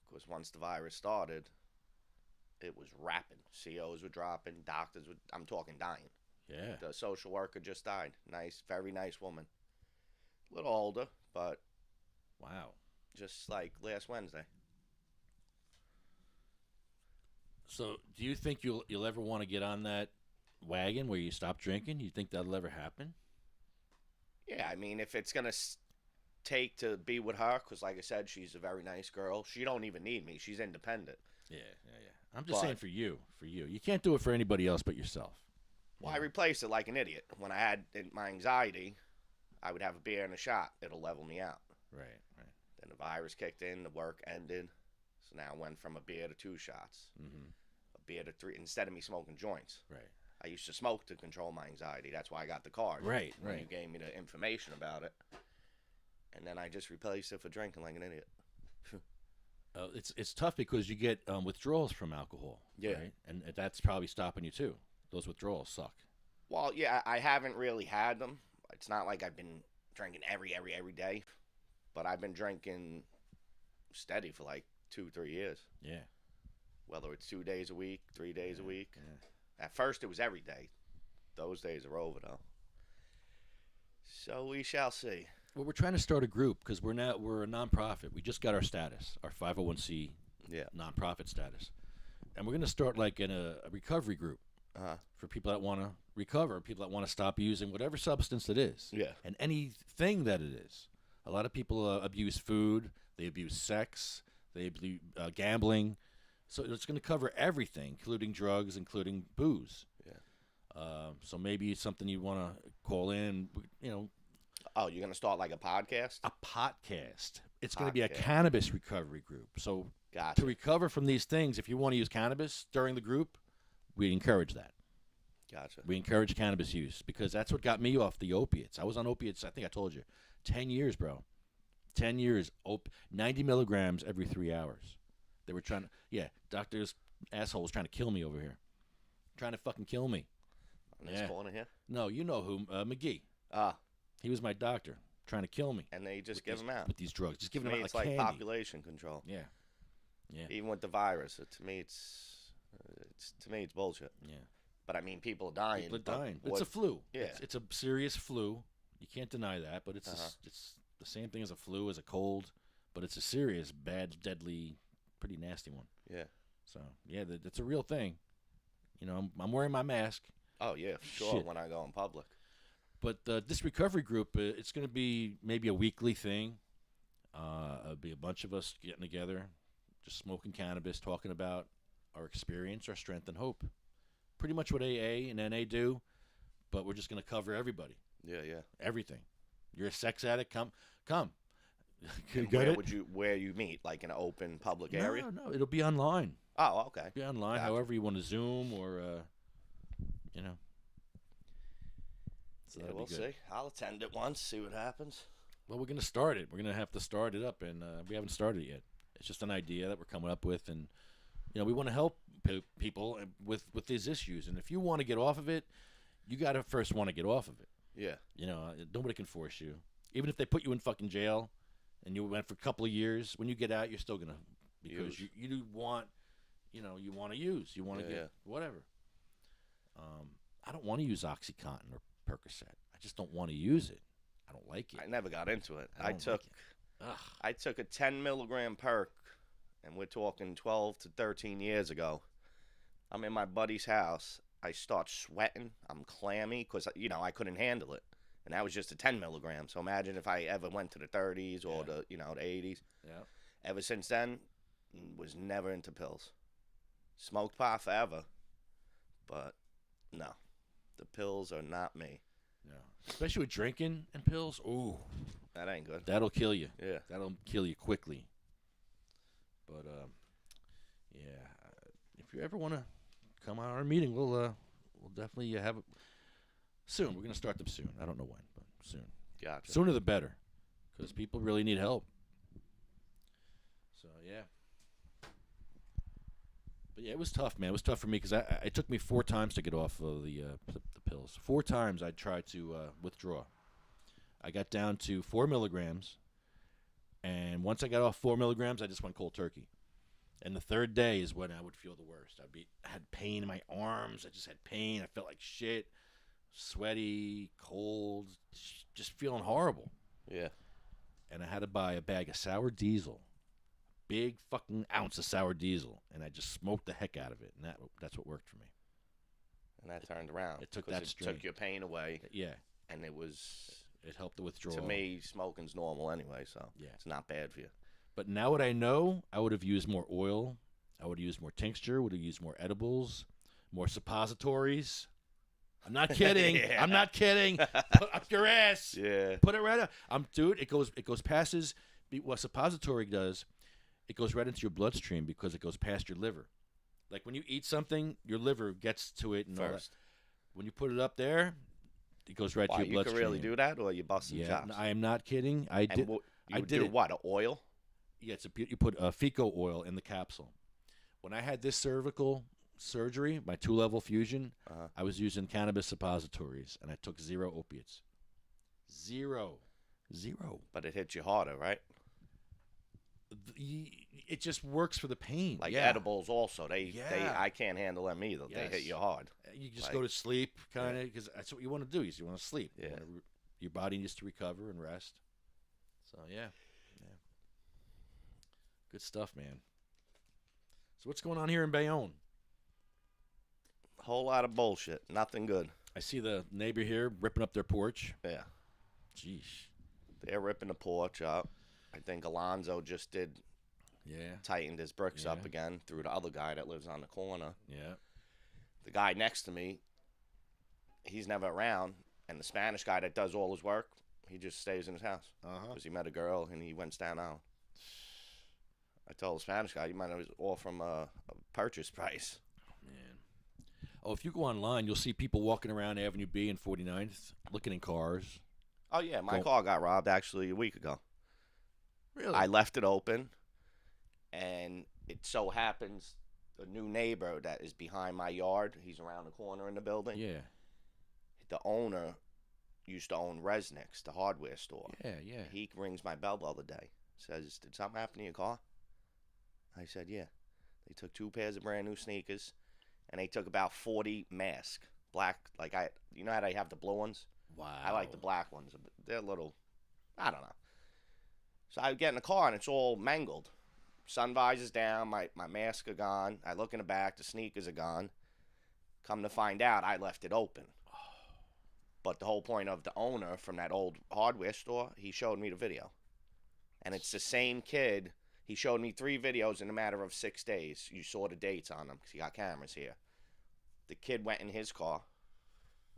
because once the virus started, it was rapid. COs were dropping, doctors were, I'm talking dying. Yeah. The social worker just died. Nice, very nice woman. A little older, but wow. Just like last Wednesday. So, do you think you'll ever want to get on that wagon where you stop drinking? You think that'll ever happen? Yeah, I mean, if it's gonna take to be with her, because like I said, she's a very nice girl. She don't even need me. She's independent. Yeah. I'm just saying for you. You can't do it for anybody else but yourself. Well, I replaced it like an idiot. When I had my anxiety, I would have a beer and a shot. It'll level me out. Right. Then the virus kicked in, the work ended. So now I went from a beer to 2 shots. A beer to 3, instead of me smoking joints. Right. I used to smoke to control my anxiety. That's why I got the card. Right. You gave me the information about it. And then I just replaced it for drinking like an idiot. It's tough because you get withdrawals from alcohol. Yeah. Right? And that's probably stopping you too. Those withdrawals suck. Well, yeah, I haven't really had them. It's not like I've been drinking every day. But I've been drinking steady for like 2-3 years. Yeah. Whether it's 2 days a week, 3 days a week. Yeah. At first, it was every day. Those days are over, though. So we shall see. Well, we're trying to start a group because we're a nonprofit. We just got our status, our 501c nonprofit status, and we're going to start like in a recovery group for people that want to recover, people that want to stop using whatever substance it is, and anything that it is. A lot of people abuse food, they abuse sex, they abuse gambling, so it's going to cover everything, including drugs, including booze. So maybe it's something you want to call in, Oh, you're going to start like a podcast? A podcast. It's going to be a cannabis recovery group. So Gotcha. to recover from these things, if you want to use cannabis during the group, we encourage that. Gotcha. We encourage cannabis use because that's what got me off the opiates. I was on opiates, I think I told you, 10 years, bro. 10 years, 90 milligrams every 3 hours. They were trying to, doctors, assholes trying to kill me over here. Trying to fucking kill me. On this corner here? No, you know who, McGee. He was my doctor, trying to kill me. And they just give them out. With these drugs. Just giving them out it's like like candy. population control. Yeah. Even with the virus, to me it's bullshit. Yeah. But I mean, people are dying. People are dying. What, it's a flu. Yeah. It's a serious flu. You can't deny that. But it's it's the same thing as a flu, as a cold. But it's a serious, bad, deadly, pretty nasty one. Yeah. So yeah, that's a real thing. You know, I'm wearing my mask. Oh yeah, for sure. Shit. When I go in public. But this recovery group, it's going to be maybe a weekly thing. It'll be a bunch of us getting together, just smoking cannabis, talking about our experience, our strength, and hope. Pretty much what AA and NA do, but we're just going to cover everybody. Yeah, yeah. Everything. You're a sex addict, come. Where you meet, like in an open public area? No, it'll be online. Oh, okay. Be online, Gotcha. however you want to Zoom or, you know. So Yeah, that'll we'll be good. see. I'll attend it once, see what happens. Well, we're going to start it. We're going to have to start it up, and we haven't started it yet. It's just an idea that we're coming up with, and you know, we want to help people with these issues. And if you want to get off of it, you got to first want to get off of it. Yeah. You know, nobody can force you. Even if they put you in fucking jail and you went for a couple of years, when you get out, you're still going to, because you want, you know, you want to use. You want to get whatever. I don't want to use OxyContin or Percocet. I just don't want to use it. I don't like it. I never got into it. I took a 10 milligram perk, and we're talking 12 to 13 years ago. I'm in my buddy's house. I start sweating. I'm clammy because, you know, I couldn't handle it. And that was just a 10 milligram. So imagine if I ever went to the 30s or the 80s. Yeah. Ever since then, was never into pills. Smoked pot forever, but no, the pills are not me. No, especially with drinking and pills. Ooh, that ain't good. That'll kill you. Yeah, that'll kill you quickly. But yeah, if you ever want to come on our meeting, we'll definitely have it soon. We're gonna start them soon. I don't know when, but soon. Gotcha. Sooner the better, because people really need help. So yeah. But yeah, it was tough, man. It was tough for me because it took me 4 times to get off of the pills. 4 times I tried to withdraw. I got down to 4 milligrams, and once I got off 4 milligrams, I just went cold turkey. And the 3rd day is when I would feel the worst. I had pain in my arms. I just had pain. I felt like shit, sweaty, cold, just feeling horrible. Yeah. And I had to buy a bag of sour diesel. Big fucking ounce of sour diesel, and I just smoked the heck out of it, and that's what worked for me. And that turned around. It took 'cause that it strain. took your pain away. Yeah. And it helped the withdrawal. To me, smoking's normal anyway, so yeah, it's not bad for you. But now what I know, I would have used more oil. I would have used more tincture. Would have used more edibles, more suppositories. I'm not kidding. Yeah. I'm not kidding. Put up your ass. Yeah. Put it right up. Dude. It goes past what suppository does. It goes right into your bloodstream because it goes past your liver. Like when you eat something, your liver gets to it and all that. When you put it up there, it goes right to your bloodstream. You can really do that, or you busting chops? I am not kidding. I did. I did it. What? Oil? Yeah, you put fecal oil in the capsule. When I had this cervical surgery, my 2-level fusion, I was using cannabis suppositories, and I took 0 opiates. 0. But it hits you harder, right? It just works for the pain. Like edibles also. I can't handle them either. Yes. They hit you hard. You just go to sleep, kind of, because that's what you want to do. You want to sleep. Yeah. Your body needs to recover and rest. So, yeah. Good stuff, man. So what's going on here in Bayonne? Whole lot of bullshit. Nothing good. I see the neighbor here ripping up their porch. Yeah. Jeez. They're ripping the porch up. I think Alonzo just tightened his bricks up again through the other guy that lives on the corner. Yeah. The guy next to me, he's never around, and the Spanish guy that does all his work, he just stays in his house because he met a girl and he went down out. I told the Spanish guy, you might have offer him a purchase price. Man. Oh, if you go online, you'll see people walking around Avenue B and 49th looking in cars. Oh, yeah. My car got robbed actually a week ago. Really? I left it open, and it so happens the new neighbor that is behind my yard, he's around the corner in the building. Yeah. The owner used to own Resnick's, the hardware store. Yeah. He rings my bell the other day. Says, did something happen to your car? I said, yeah. They took 2 pairs of brand new sneakers and they took about 40 masks, black. Like you know how they have the blue ones? Wow. I like the black ones. They're a little, I don't know. So I get in the car and it's all mangled. Sun visors down, my mask are gone. I look in the back, the sneakers are gone. Come to find out, I left it open. But the whole point of the owner from that old hardware store, he showed me the video. And it's the same kid. He showed me 3 videos in a matter of 6 days. You saw the dates on them because he got cameras here. The kid went in his car,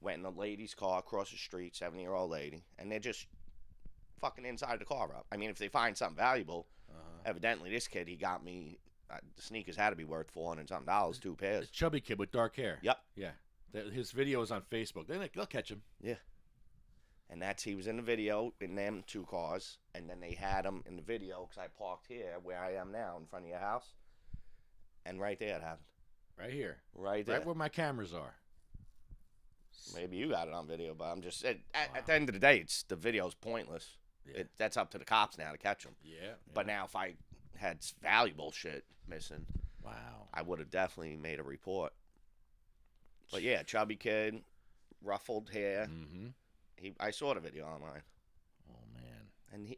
went in a lady's car across the street, 70-year-old lady, and they're just fucking inside the car up. I mean, if they find something valuable, evidently this kid, he got me, the sneakers had to be worth $400-something, 2 pairs. The chubby kid with dark hair. Yep. Yeah. His video is on Facebook. They'll catch him. Yeah. And he was in the video in them 2 cars, and then they had him in the video because I parked here where I am now in front of your house, and right there it happened. Right here. Right there. Right where my cameras are. Maybe you got it on video, but I'm just at the end of the day, the video's pointless. Yeah. That's up to the cops now to catch them. Yeah. But now if I had valuable shit missing, wow, I would have definitely made a report. But yeah, chubby kid, ruffled hair. Mm-hmm. I saw the video online. Oh man. And he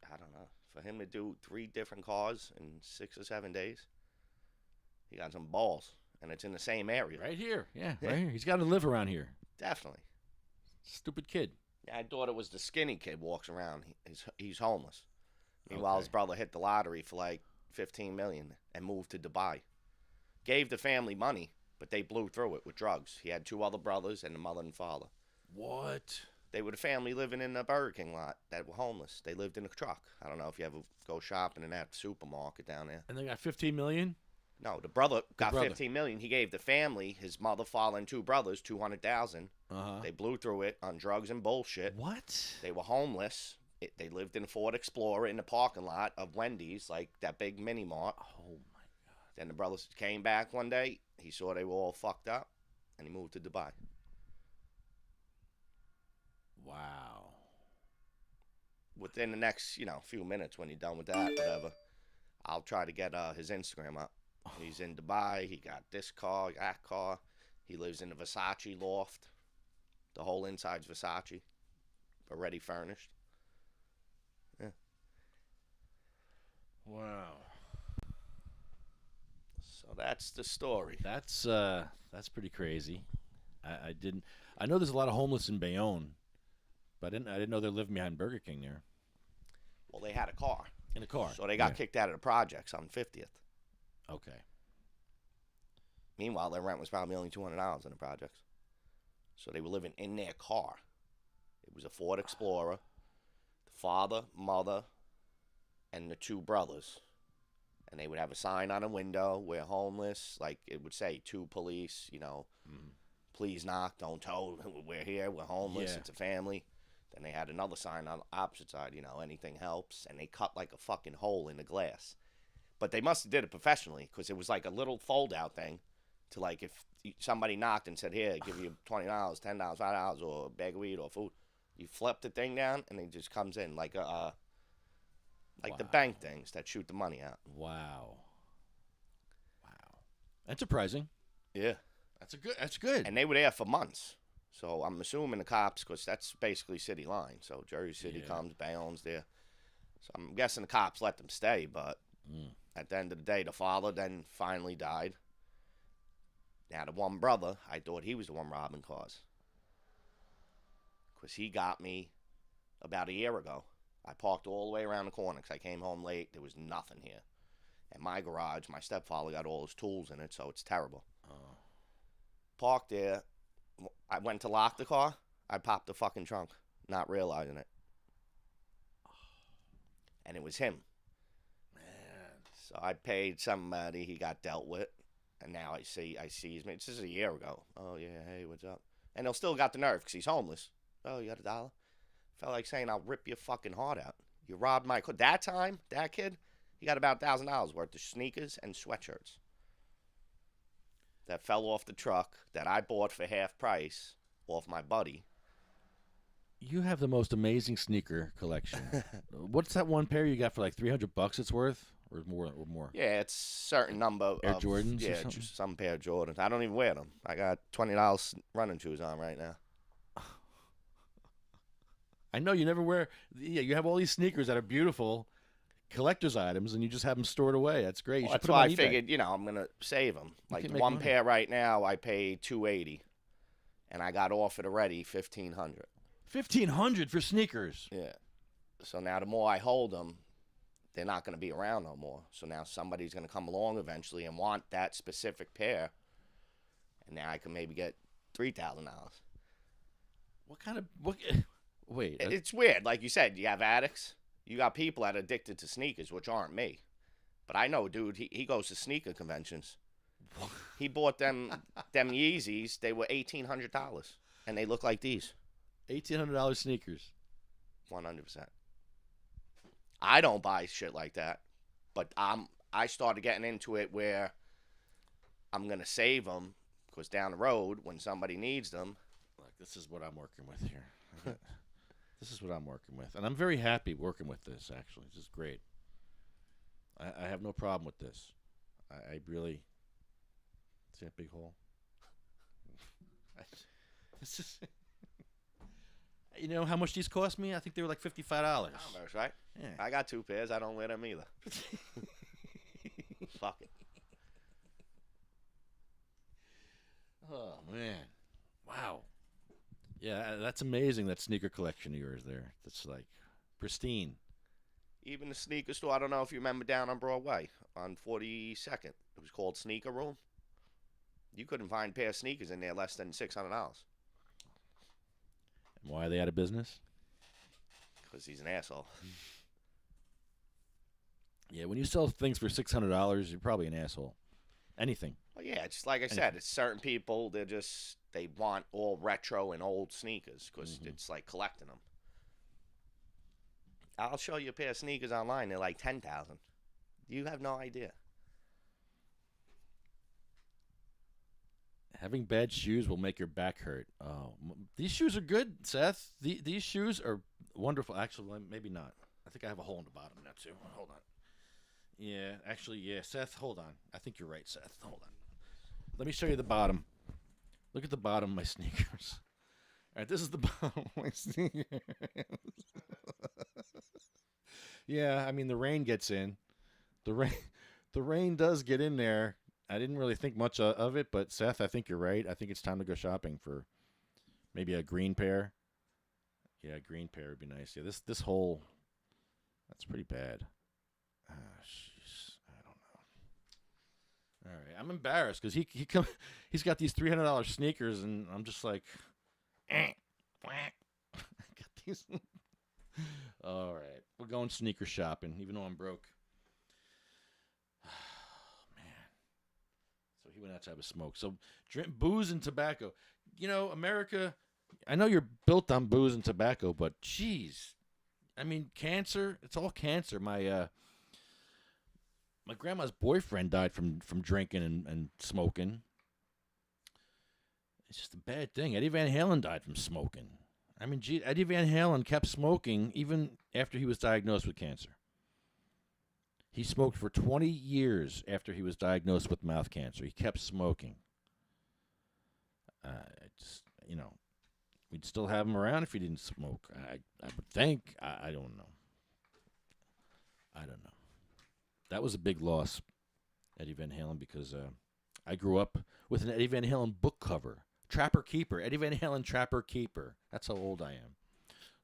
I don't know, for him to do 3 different cars in 6 or 7 days, he got some balls, and it's in the same area. Right here. Yeah, right here. He's got to live around here. Definitely. Stupid kid. Yeah, I thought it was the skinny kid walks around. He's homeless. Meanwhile, his brother hit the lottery for like $15 million and moved to Dubai. Gave the family money, but they blew through it with drugs. He had 2 other brothers and a mother and father. What? They were the family living in a Burger King lot that were homeless. They lived in a truck. I don't know if you ever go shopping in that supermarket down there. And they got $15 million? No, the brother got $15 million. He gave the family, his mother, father, and 2 brothers, $200,000. They blew through it on drugs and bullshit. What? They were homeless. They lived in a Ford Explorer in the parking lot of Wendy's, like that big mini mart. Oh my God! Then the brothers came back one day. He saw they were all fucked up, and he moved to Dubai. Wow. Within the next, few minutes, when you're done with that, whatever, I'll try to get his Instagram up. He's in Dubai. He got this car, that car. He lives in a Versace loft. The whole inside's Versace, already furnished. Yeah. Wow. So that's the story. That's pretty crazy. I know there's a lot of homeless in Bayonne, but I didn't know they're living behind Burger King there. Well, they had a car. In a car. So they got kicked out of the projects on 50th. Okay. Meanwhile, their rent was probably only $200 in the projects. So they were living in their car. It was a Ford Explorer. The father, mother, and the 2 brothers. And they would have a sign on a window, we're homeless. Like it would say, to police, please knock, don't tow, we're here, we're homeless, It's a family. Then they had another sign on the opposite side, anything helps. And they cut like a fucking hole in the glass. But they must have did it professionally, because it was like a little fold-out thing to, like, if somebody knocked and said, here, give you $20, $10, $5, or a bag of weed or food. You flip the thing down, and it just comes in like a the bank things that shoot the money out. Wow. That's surprising. Yeah. That's good. And they were there for months. So I'm assuming the cops, because that's basically city line. So Jersey City comes, Bayonne's there. So I'm guessing the cops let them stay, but at the end of the day, the father then finally died. Now, the one brother, I thought he was the one robbing cars. Because he got me about a year ago. I parked all the way around the corner because I came home late. There was nothing here. And my garage, my stepfather got all his tools in it, so it's terrible. Parked there. I went to lock the car. I popped the fucking trunk, not realizing it. And it was him. Man. So I paid somebody. He got dealt with. And now I see his man. This is a year ago. Oh, yeah, hey, what's up? And he'll still got the nerve because he's homeless. Oh, you got $1? Felt like saying, I'll rip your fucking heart out. You robbed my car. That time, that kid, he got about $1,000 worth of sneakers and sweatshirts that fell off the truck that I bought for half price off my buddy. You have the most amazing sneaker collection. What's that one pair you got for like $300 it's worth? or more. Yeah, it's certain number Air of Jordans or Yeah, something? just some pair of Jordans. I don't even wear them. I got $20 running shoes on right now. I know you never wear. Yeah, you have all these sneakers that are beautiful, collector's items, and you just have them stored away. That's great. You Well, should that's put why I them on eBay. figured, I'm gonna save them. Like can the make one money. pair right now, I paid $280, and I got offered already $1,500. $1,500 for sneakers. Yeah. So now the more I hold them, they're not gonna be around no more. So now somebody's gonna come along eventually and want that specific pair, and now I can maybe get $3,000. What kind of what? Wait, It's weird. Like you said, you have addicts. You got people that are addicted to sneakers, which aren't me. But I know, dude, he goes to sneaker conventions. He bought them Yeezys. They were $1,800, and they look like these. $1,800 sneakers. 100%. I don't buy shit like that, but I started getting into it where I'm gonna save them because down the road when somebody needs them. Look, this is what I'm working with here. This is what I'm working with, and I'm very happy working with this. Actually, this is great. I have no problem with this. I really see that big hole. This is. You know how much these cost me? I think they were like $55. Almost, right? Yeah. I got 2 pairs. I don't wear them either. Fuck it. Oh man, wow. Yeah, that's amazing. That sneaker collection of yours there. That's like pristine. Even the sneaker store, I don't know if you remember down on Broadway on 42nd. It was called Sneaker Room. You couldn't find a pair of sneakers in there less than $600. And why are they out of business? Because he's an asshole. Yeah, when you sell things for $600, you're probably an asshole. Anything. Well, yeah, just like I said, it's certain people, they want all retro and old sneakers because it's like collecting them. I'll show you a pair of sneakers online. They're like $10,000. You have no idea. Having bad shoes will make your back hurt. Oh, these shoes are good, Seth. These shoes are wonderful. Actually, maybe not. I think I have a hole in the bottom now too. Hold on. Yeah, actually, yeah. Seth, hold on. I think you're right, Seth. Hold on. Let me show you the bottom. Look at the bottom of my sneakers. All right, this is the bottom of my sneakers. Yeah, I mean the rain gets in. The rain does get in there. I didn't really think much of it, but Seth, I think you're right. I think it's time to go shopping for maybe a green pair. Yeah, a green pair would be nice. Yeah, this hole, that's pretty bad. Ah, jeez, I don't know. All right, I'm embarrassed because he's got these $300 sneakers, and I'm just like, I got these. All right, we're going sneaker shopping, even though I'm broke. He went out to have a smoke. So booze and tobacco. You know, America, I know you're built on booze and tobacco, but geez. I mean, cancer, it's all cancer. My grandma's boyfriend died from drinking and smoking. It's just a bad thing. Eddie Van Halen died from smoking. I mean, gee, Eddie Van Halen kept smoking even after he was diagnosed with cancer. He smoked for 20 years after he was diagnosed with mouth cancer. He kept smoking. We'd still have him around if he didn't smoke. I would think. I don't know. I don't know. That was a big loss, Eddie Van Halen, because I grew up with an Eddie Van Halen book cover. Trapper Keeper. Eddie Van Halen, Trapper Keeper. That's how old I am.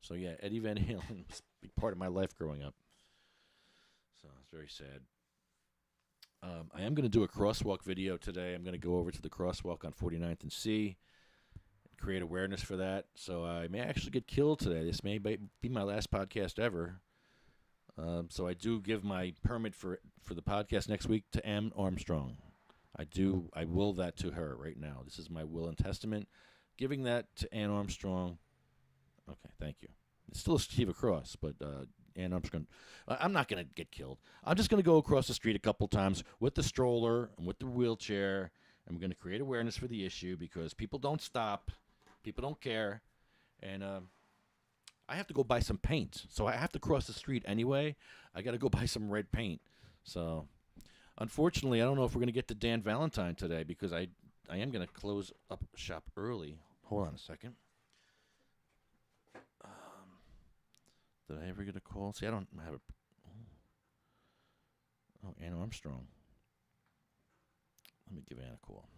So, yeah, Eddie Van Halen was a big part of my life growing up. So it's very sad. I am going to do a crosswalk video today. I'm going to go over to the crosswalk on 49th and C and create awareness for that. So I may actually get killed today. This may be my last podcast ever. So I do give my permit for the podcast next week to Ann Armstrong. I will that to her right now. This is my will and testament. Giving that to Ann Armstrong. Okay, thank you. It's still a Shiva cross, but Ann Armstrong. I'm not going to get killed. I'm just going to go across the street a couple times with the stroller and with the wheelchair. I'm going to create awareness for the issue because people don't stop. People don't care. And I have to go buy some paint. So I have to cross the street anyway. I got to go buy some red paint. So, unfortunately, I don't know if we're going to get to Dan Valentine today because I am going to close up shop early. Hold on a second. Did I ever get a call? See, I don't have a... Oh, Ann Armstrong. Let me give Ann a call.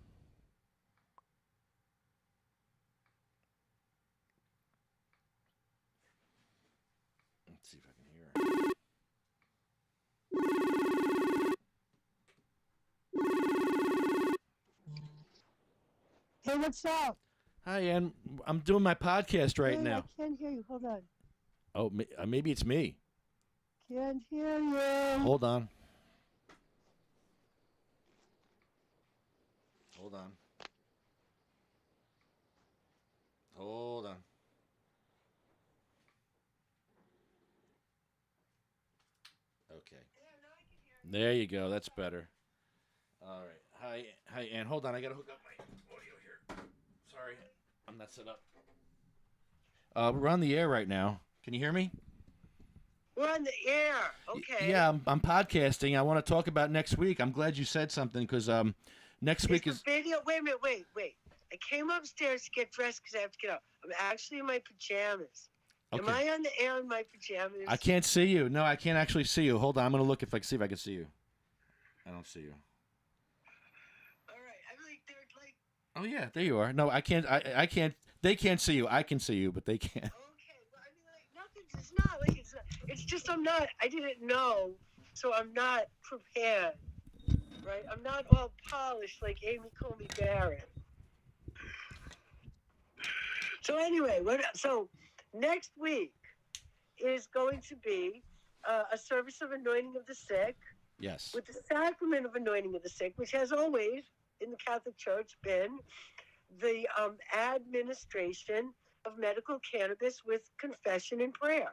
Let's see if I can hear her. Hey, what's up? Hi, Ann. I'm doing my podcast right Hey, now. I can't hear you. Hold on. Oh, maybe it's me. Can't hear you. Hold on. Hold on. Hold on. Okay. There you go. That's better. All right. Hi, Ann. Hold on. I got to hook up my audio here. Sorry. I'm not set up. We're on the air right now. Can you hear me? We're on the air. Okay. Yeah, I'm podcasting. I want to talk about next week. I'm glad you said something because next week is... Video. Wait a minute. Wait. I came upstairs to get dressed because I have to get up. I'm actually in my pajamas. Okay. Am I on the air in my pajamas? I can't see you. No, I can't actually see you. Hold on. I'm going to look if I can see if I can see you. I don't see you. All right. I mean, they're like... Oh, yeah. There you are. No, I can't. I can't. They can't see you. I can see you, but they can't. Okay. Well, I mean, like, nothing. It's not like it's just I'm not. I didn't know, so I'm not prepared. Right? I'm not all polished like Amy Comey Barrett. So anyway, so next week is going to be a service of anointing of the sick. Yes. With the sacrament of anointing of the sick, which has always in the Catholic Church been the administration of medical cannabis with confession and prayer.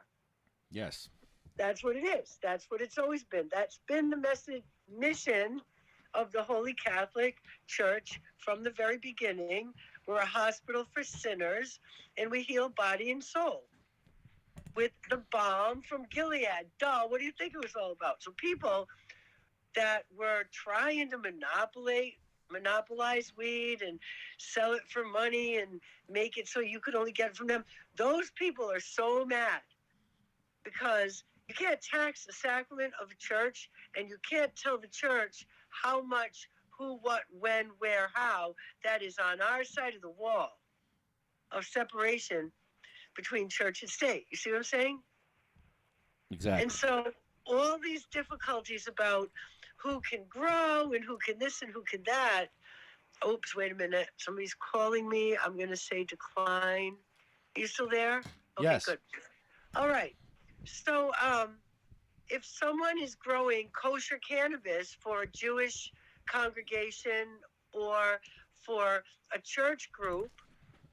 Yes. That's what it is. That's what it's always been. That's been the mission of the Holy Catholic Church from the very beginning. We're a hospital for sinners, and we heal body and soul with the balm from Gilead. Duh, what do you think it was all about? So people that were trying to monopolize weed and sell it for money and make it so you could only get it from them, those people are so mad because you can't tax the sacrament of a church, and you can't tell the church how much, who, what, when, where, how. That is on our side of the wall of separation between church and state. You see what I'm saying? Exactly. And so all these difficulties about who can grow and who can this and who can that. Oops, wait a minute. Somebody's calling me. I'm going to say decline. Are you still there? Okay, yes. Good. All right. So if someone is growing kosher cannabis for a Jewish congregation or for a church group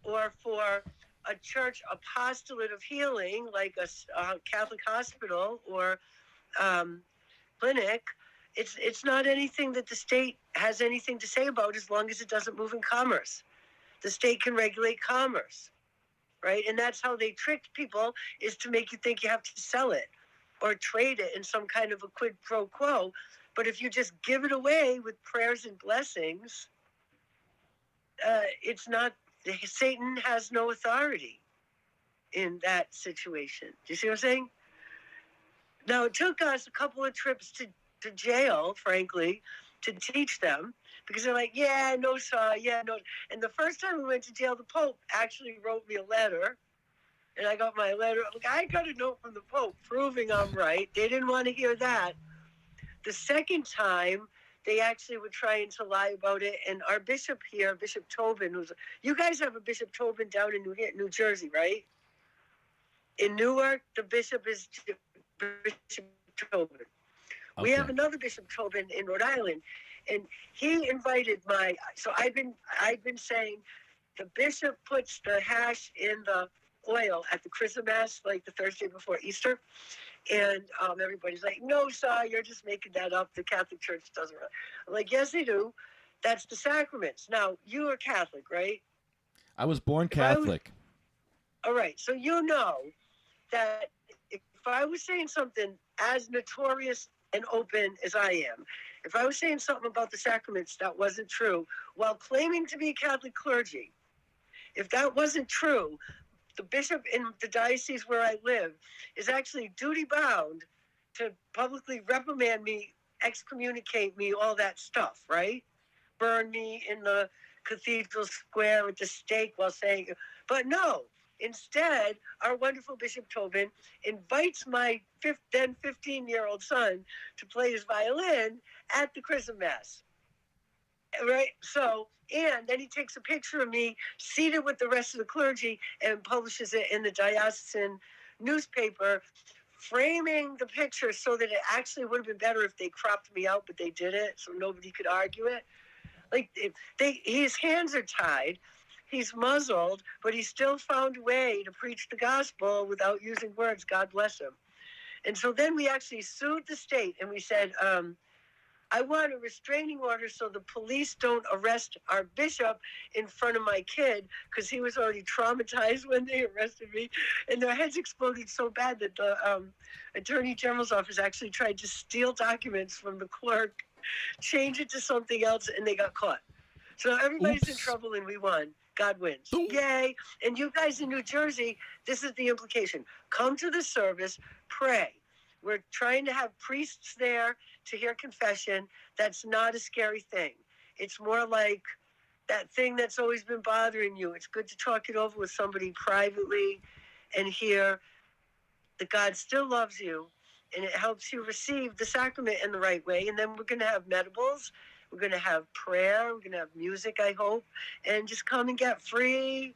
or for a church apostolate of healing like a Catholic hospital or clinic, it's not anything that the state has anything to say about as long as it doesn't move in commerce. The state can regulate commerce, right? And that's how they tricked people, is to make you think you have to sell it or trade it in some kind of a quid pro quo. But if you just give it away with prayers and blessings, it's not, Satan has no authority in that situation. Do you see what I'm saying? Now, it took us a couple of trips to jail, frankly, to teach them, because they're like, yeah, no, sir, yeah, no. And the first time we went to jail, the Pope actually wrote me a letter, and I got my letter. Look, I got a note from the Pope proving I'm right. They didn't want to hear that. The second time, they actually were trying to lie about it, and our bishop here, Bishop Tobin, you guys have a Bishop Tobin down in New Jersey, right? In Newark, the bishop is Bishop Tobin. Okay. We have another Bishop Tobin in Rhode Island, and he invited so I've been saying the bishop puts the hash in the oil at the Christmas, like the Thursday before Easter, and everybody's like, no, sir, you're just making that up. The Catholic Church doesn't. I'm like, yes, they do. That's the sacraments. Now, you are Catholic, right? I was born Catholic. All right, so you know that if I was saying something as notorious and open as I am. If I was saying something about the sacraments that wasn't true, while claiming to be Catholic clergy, if that wasn't true, the bishop in the diocese where I live is actually duty-bound to publicly reprimand me, excommunicate me, all that stuff, right? Burn me in the cathedral square with the stake while saying, but no. Instead, our wonderful Bishop Tobin invites my then 15-year-old son to play his violin at the Chrism Mass. Right? So, and then he takes a picture of me seated with the rest of the clergy and publishes it in the diocesan newspaper, framing the picture so that it actually would have been better if they cropped me out, but they did it so nobody could argue it. Like, his hands are tied. He's muzzled, but he still found a way to preach the gospel without using words. God bless him. And so then we actually sued the state, and we said, I want a restraining order so the police don't arrest our bishop in front of my kid, because he was already traumatized when they arrested me. And their heads exploded so bad that the Attorney General's office actually tried to steal documents from the clerk, change it to something else, and they got caught. So everybody's in trouble, and we won. God wins. Yay. And you guys in New Jersey, this is the implication. Come to the service, pray. We're trying to have priests there to hear confession. That's not a scary thing. It's more like that thing that's always been bothering you. It's good to talk it over with somebody privately and hear that God still loves you, and it helps you receive the sacrament in the right way. And then we're going to have medibles. We're going to have prayer. We're going to have music, I hope. And just come and get free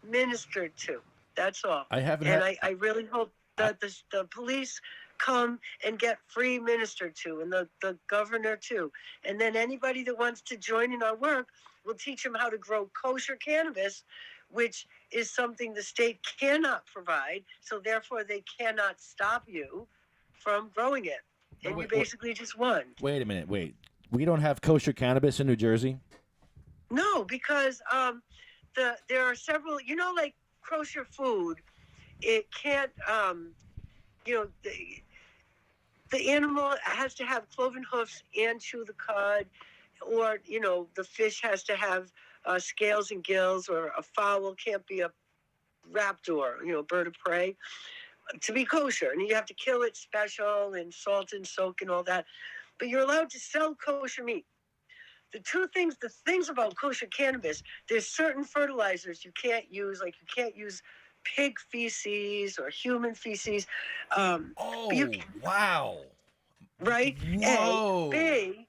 ministered to. That's all. I really hope that the police come and get free ministered to, and the governor too. And then anybody that wants to join in our work, we'll teach them how to grow kosher cannabis, which is something the state cannot provide. So therefore, they cannot stop you from growing it. And you basically just won. Wait a minute. We don't have kosher cannabis in New Jersey? No, because there are several, like kosher food, it can't, the animal has to have cloven hoofs and chew the cud, or, the fish has to have scales and gills, or a fowl can't be a raptor, bird of prey, to be kosher. And you have to kill it special and salt and soak and all that. But you're allowed to sell kosher meat. The things about kosher cannabis, there's certain fertilizers you can't use, like you can't use pig feces or human feces. Wow. Right? Whoa. A, B,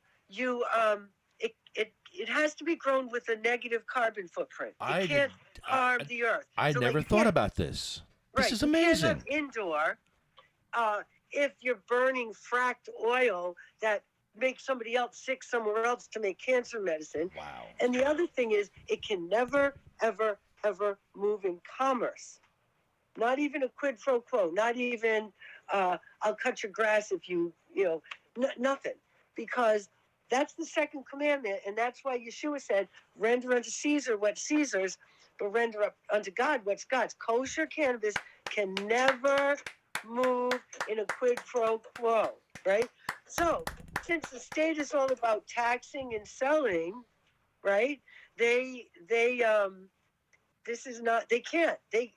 it has to be grown with a negative carbon footprint. It can't harm the earth. I never thought about this. This is amazing. You can't have indoor, if you're burning fracked oil that makes somebody else sick somewhere else to make cancer medicine. Wow. And the other thing is, it can never, ever, ever move in commerce. Not even a quid pro quo. Not even, I'll cut your grass if nothing. Because that's the second commandment, and that's why Yeshua said, render unto Caesar what's Caesar's, but render up unto God what's God's. Kosher cannabis can never move in a quid pro quo, right? So, since the state is all about taxing and selling, right? They can't. They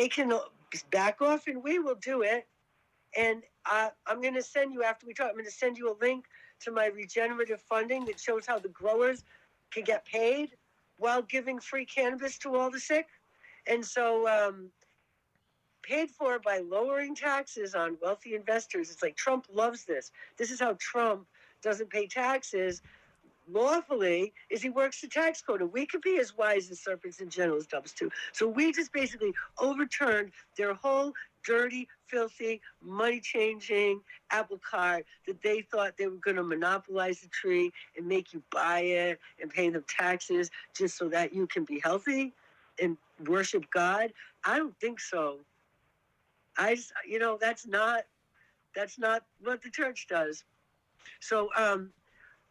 can back off, and we will do it. And I'm going to send you, after we talk, I'm going to send you a link to my regenerative funding that shows how the growers can get paid while giving free cannabis to all the sick. And so, paid for by lowering taxes on wealthy investors. It's like Trump loves this. This is how Trump doesn't pay taxes lawfully, is he works the tax code. And we could be as wise as serpents and gentle as doves too. So we just basically overturned their whole dirty, filthy, money-changing apple cart that they thought they were going to monopolize the tree and make you buy it and pay them taxes just so that you can be healthy and worship God. I don't think so. That's not what the church does. So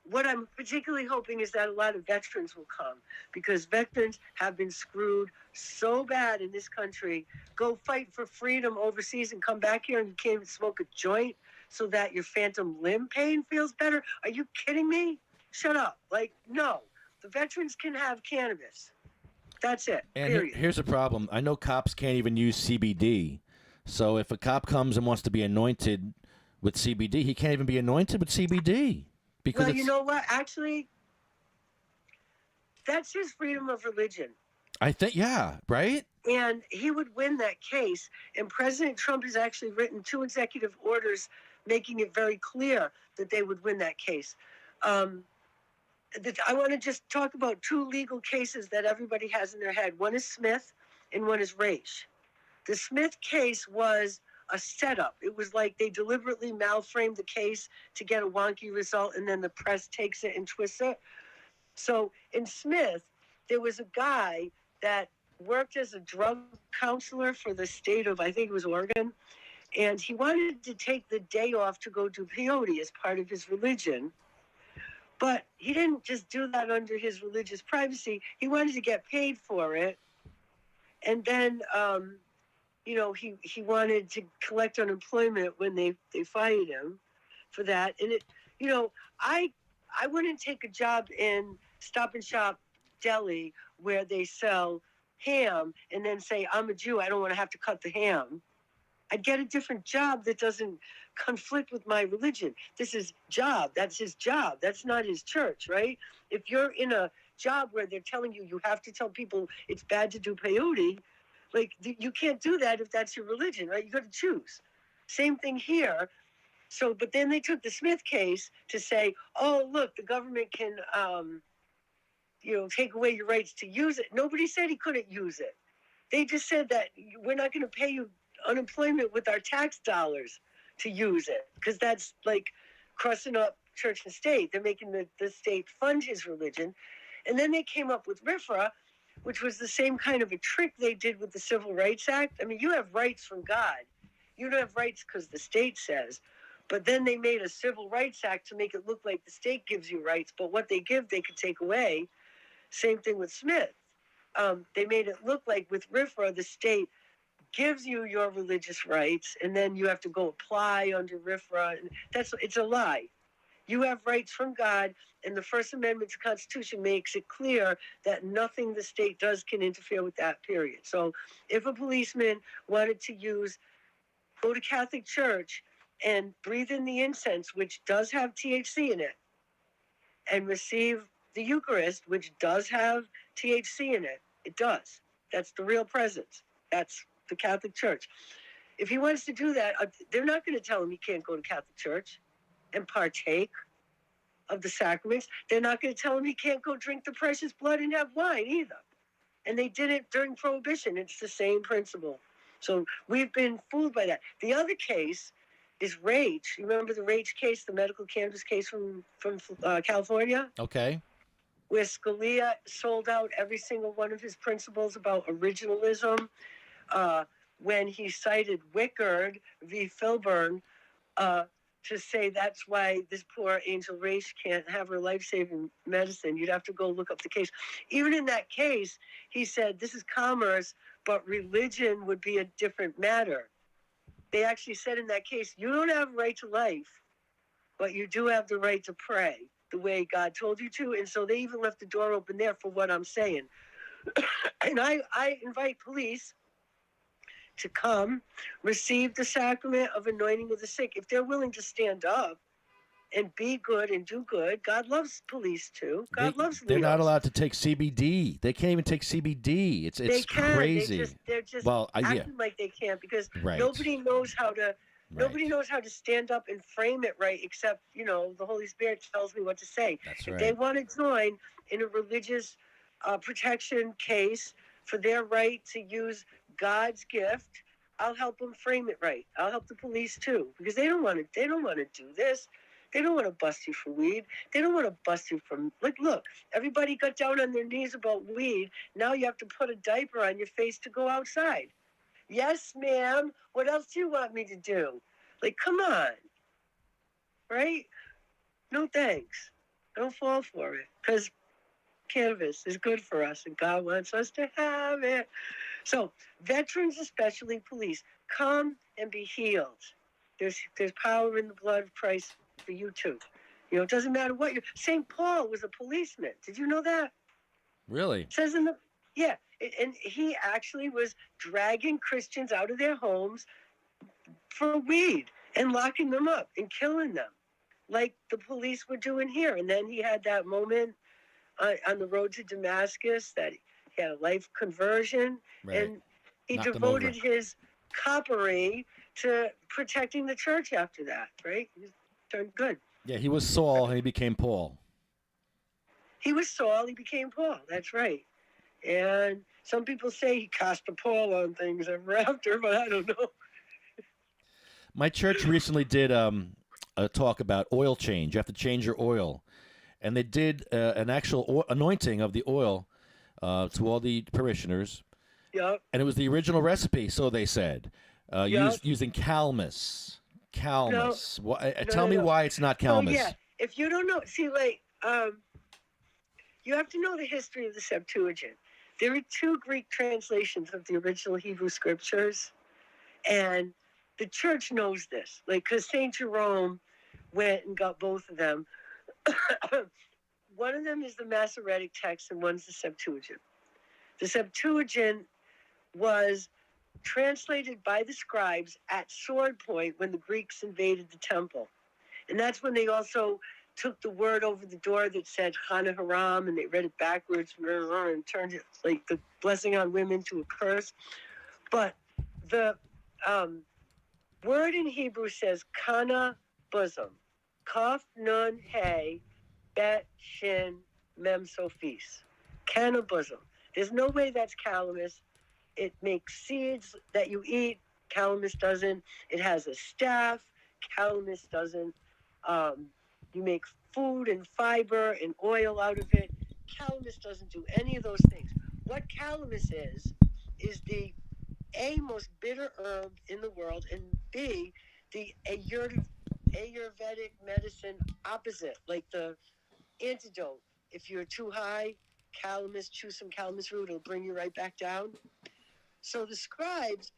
what I'm particularly hoping is that a lot of veterans will come, because veterans have been screwed so bad in this country. Go fight for freedom overseas and come back here and you can't even smoke a joint so that your phantom limb pain feels better? Are you kidding me? Shut up. Like, no. The veterans can have cannabis. That's it. And period. here's the problem. I know cops can't even use CBD. So if a cop comes and wants to be anointed with CBD, he can't even be anointed with CBD. Because Well, you know what? Actually, that's his freedom of religion. I think, yeah, right? And he would win that case. And President Trump has actually written 2 executive orders making it very clear that they would win that case. I want to just talk about 2 legal cases that everybody has in their head. One is Smith and one is Raich. The Smith case was a setup. It was like they deliberately malframed the case to get a wonky result, and then the press takes it and twists it. So in Smith, there was a guy that worked as a drug counselor for the state of, I think it was Oregon, and he wanted to take the day off to go do peyote as part of his religion. But he didn't just do that under his religious privacy. He wanted to get paid for it. And then, he wanted to collect unemployment when they fired him for that. And I wouldn't take a job in Stop and Shop Deli where they sell ham and then say, I'm a Jew, I don't want to have to cut the ham. I'd get a different job that doesn't conflict with my religion. This is job. That's his job. That's not his church, right? If you're in a job where they're telling you have to tell people it's bad to do peyote, like you can't do that if that's your religion, right? You got to choose. Same thing here. So, but then they took the Smith case to say, oh, look, the government can, take away your rights to use it. Nobody said he couldn't use it. They just said that we're not going to pay you unemployment with our tax dollars to use it, because that's like crossing up church and state. They're making the state fund his religion. And then they came up with RFRA, which was the same kind of a trick they did with the Civil Rights Act. I mean, you have rights from God. You don't have rights because the state says. But then they made a Civil Rights Act to make it look like the state gives you rights, but what they give, they could take away. Same thing with Smith. They made it look like with RFRA, the state gives you your religious rights, and then you have to go apply under RFRA. It's a lie. You have rights from God, and the First Amendment to the Constitution makes it clear that nothing the state does can interfere with that, period. So if a policeman wanted to go to Catholic Church and breathe in the incense, which does have THC in it, and receive the Eucharist, which does have THC in it, it does. That's the real presence. That's the Catholic Church. If he wants to do that, they're not going to tell him he can't go to Catholic Church and partake of the sacraments. They're not going to tell him he can't go drink the precious blood and have wine either. And they did it during Prohibition. It's the same principle. So we've been fooled by that. The other case is Raich. You remember the Raich case, the medical cannabis case from California? Okay. Where Scalia sold out every single one of his principles about originalism when he cited Wickard v. Filburn to say that's why this poor Angel Raich can't have her life-saving medicine. You'd have to go look up the case. Even in that case, he said this is commerce, but religion would be a different matter. They actually said in that case, you don't have a right to life, but you do have the right to pray the way God told you to. And so they even left the door open there for what I'm saying. And I invite police to come receive the sacrament of anointing of the sick. If they're willing to stand up and be good and do good, God loves police too. God loves They're Leos. not allowed to take CBD. They can't even take CBD. It's They can. crazy. They're just yeah. acting like they can't because Right. nobody knows how to. Nobody knows how to stand up and frame it right, except, the Holy Spirit tells me what to say. That's If right. they want to join in a religious protection case for their right to use God's gift, I'll help them frame it right. I'll help the police too, because they don't want to do this. They don't want to bust you for weed. They don't want to bust you for, look, everybody got down on their knees about weed. Now you have to put a diaper on your face to go outside. Yes, ma'am. What else do you want me to do? Come on. Right? No thanks. Don't fall for it. Because cannabis is good for us and God wants us to have it. So, veterans, especially police, come and be healed. There's power in the blood of Christ for you too. You know, it doesn't matter what you. St. Paul was a policeman. Did you know that? Really? It says in the and he actually was dragging Christians out of their homes for weed and locking them up and killing them, like the police were doing here. And then he had that moment on the road to Damascus that he had a life conversion, and he devoted his coppery to protecting the church after that. Right? He turned good. Yeah, he was Saul and he became Paul. He was Saul, he became Paul. That's right. And some people say he cast a pall on things ever after, but I don't know. My church recently did a talk about oil change. You have to change your oil. And they did an actual anointing of the oil to all the parishioners. Yep. And it was the original recipe, so they said, using calamus. Calamus. Tell me why it's not calamus. Oh, yeah. If you don't know, see, like, you have to know the history of the Septuagint. There are 2 Greek translations of the original Hebrew scriptures, and the church knows this. Like, because St. Jerome went and got both of them. One of them is the Masoretic text, and one's the Septuagint. The Septuagint was translated by the scribes at sword point when the Greeks invaded the temple. And that's when they also took the word over the door that said Chana Haram, and they read it backwards and turned it like the blessing on women to a curse. But the word in Hebrew says Kana bosom. Kaf nun hey bet shin mem sophis. Kana bosom. There's no way that's calamus. It makes seeds that you eat. Calamus doesn't. It has a staff. Calamus doesn't. You make food and fiber and oil out of it. Calamus doesn't do any of those things. What calamus is the A, most bitter herb in the world, and B, the Ayurvedic medicine opposite, like the antidote. If you're too high, calamus, chew some calamus root, it'll bring you right back down. So the scribes,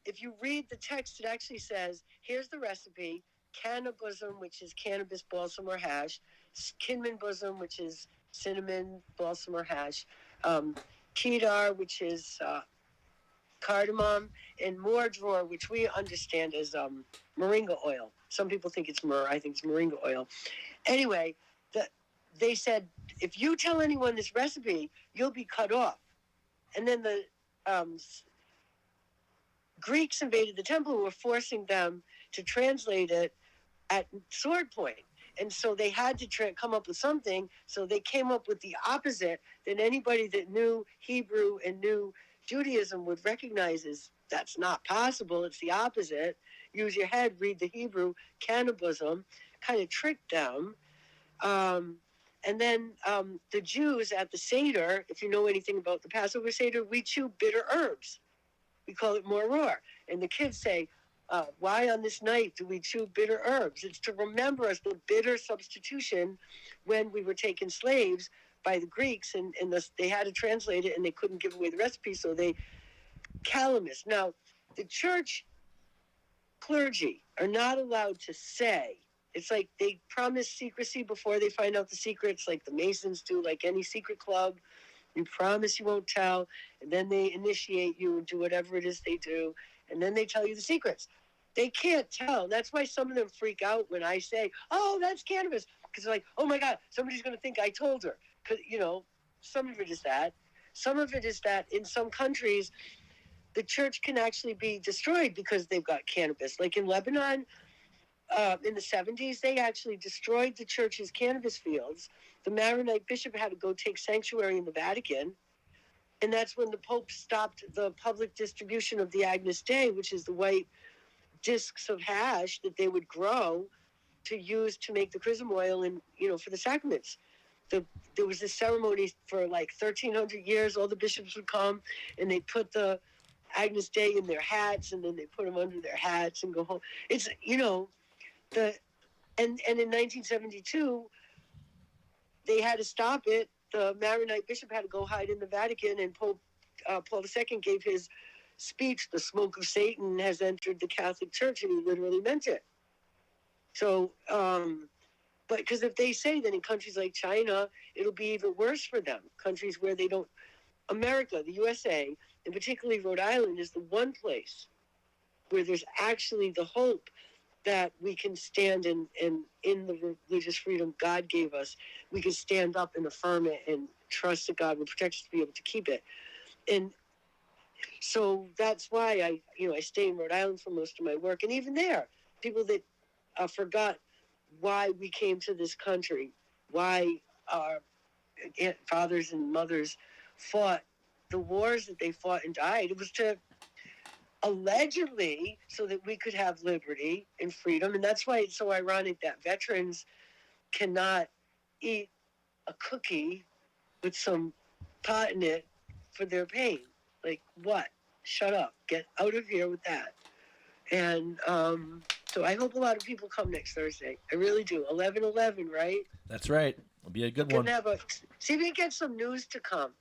if you read the text, it actually says, here's the recipe: cannabism, which is cannabis, balsam, or hash; cinnamon bosom, which is cinnamon, balsam, or hash; kedar, which is cardamom; and mordor, which we understand as moringa oil. Some people think it's myrrh. I think it's moringa oil. Anyway, they said, if you tell anyone this recipe, you'll be cut off. And then the Greeks invaded the temple and were forcing them to translate it at sword point. And so they had to come up with something. So they came up with the opposite that anybody that knew Hebrew and knew Judaism would recognize as that's not possible. It's the opposite. Use your head, read the Hebrew, cannibalism, kind of tricked them. And then the Jews at the Seder, if you know anything about the Passover Seder, we chew bitter herbs. We call it moror. And the kids say, why on this night do we chew bitter herbs? It's to remember us the bitter substitution when we were taken slaves by the Greeks, and they had to translate it, and they couldn't give away the recipe, so they calamus. Now, the church clergy are not allowed to say. It's like they promise secrecy before they find out the secrets, like the Masons do, like any secret club. You promise you won't tell, and then they initiate you and do whatever it is they do, and then they tell you the secrets. They can't tell. That's why some of them freak out when I say, oh, that's cannabis, because they're like, oh, my God, somebody's going to think I told her. Because, some of it is that. Some of it is that in some countries, the church can actually be destroyed because they've got cannabis. Like in Lebanon, in the 70s, they actually destroyed the church's cannabis fields. The Maronite bishop had to go take sanctuary in the Vatican. And that's when the Pope stopped the public distribution of the Agnus Dei, which is the white discs of hash that they would grow to use to make the chrism oil and, for the sacraments. There was this ceremony for like 1,300 years. All the bishops would come and they'd put the Agnus Dei in their hats, and then they put them under their hats and go home. It's, and in 1972, they had to stop it. The Maronite bishop had to go hide in the Vatican, and Pope Paul II gave his speech, the smoke of Satan has entered the Catholic Church, and he literally meant it. So, but because if they say that in countries like China, it'll be even worse for them. Countries where they don't, America, the USA, and particularly Rhode Island is the one place where there's actually the hope that we can stand in the religious freedom God gave us. We can stand up and affirm it and trust that God will protect us to be able to keep it. And so that's why I stay in Rhode Island for most of my work. And even there, people that forgot why we came to this country, why our fathers and mothers fought the wars that they fought and died. It was to allegedly so that we could have liberty and freedom. And that's why it's so ironic that veterans cannot eat a cookie with some pot in it for their pain. Like, what? Shut up. Get out of here with that. And so I hope a lot of people come next Thursday. I really do. 11/11, right? That's right. It'll be a good one. See if we can get some news to come.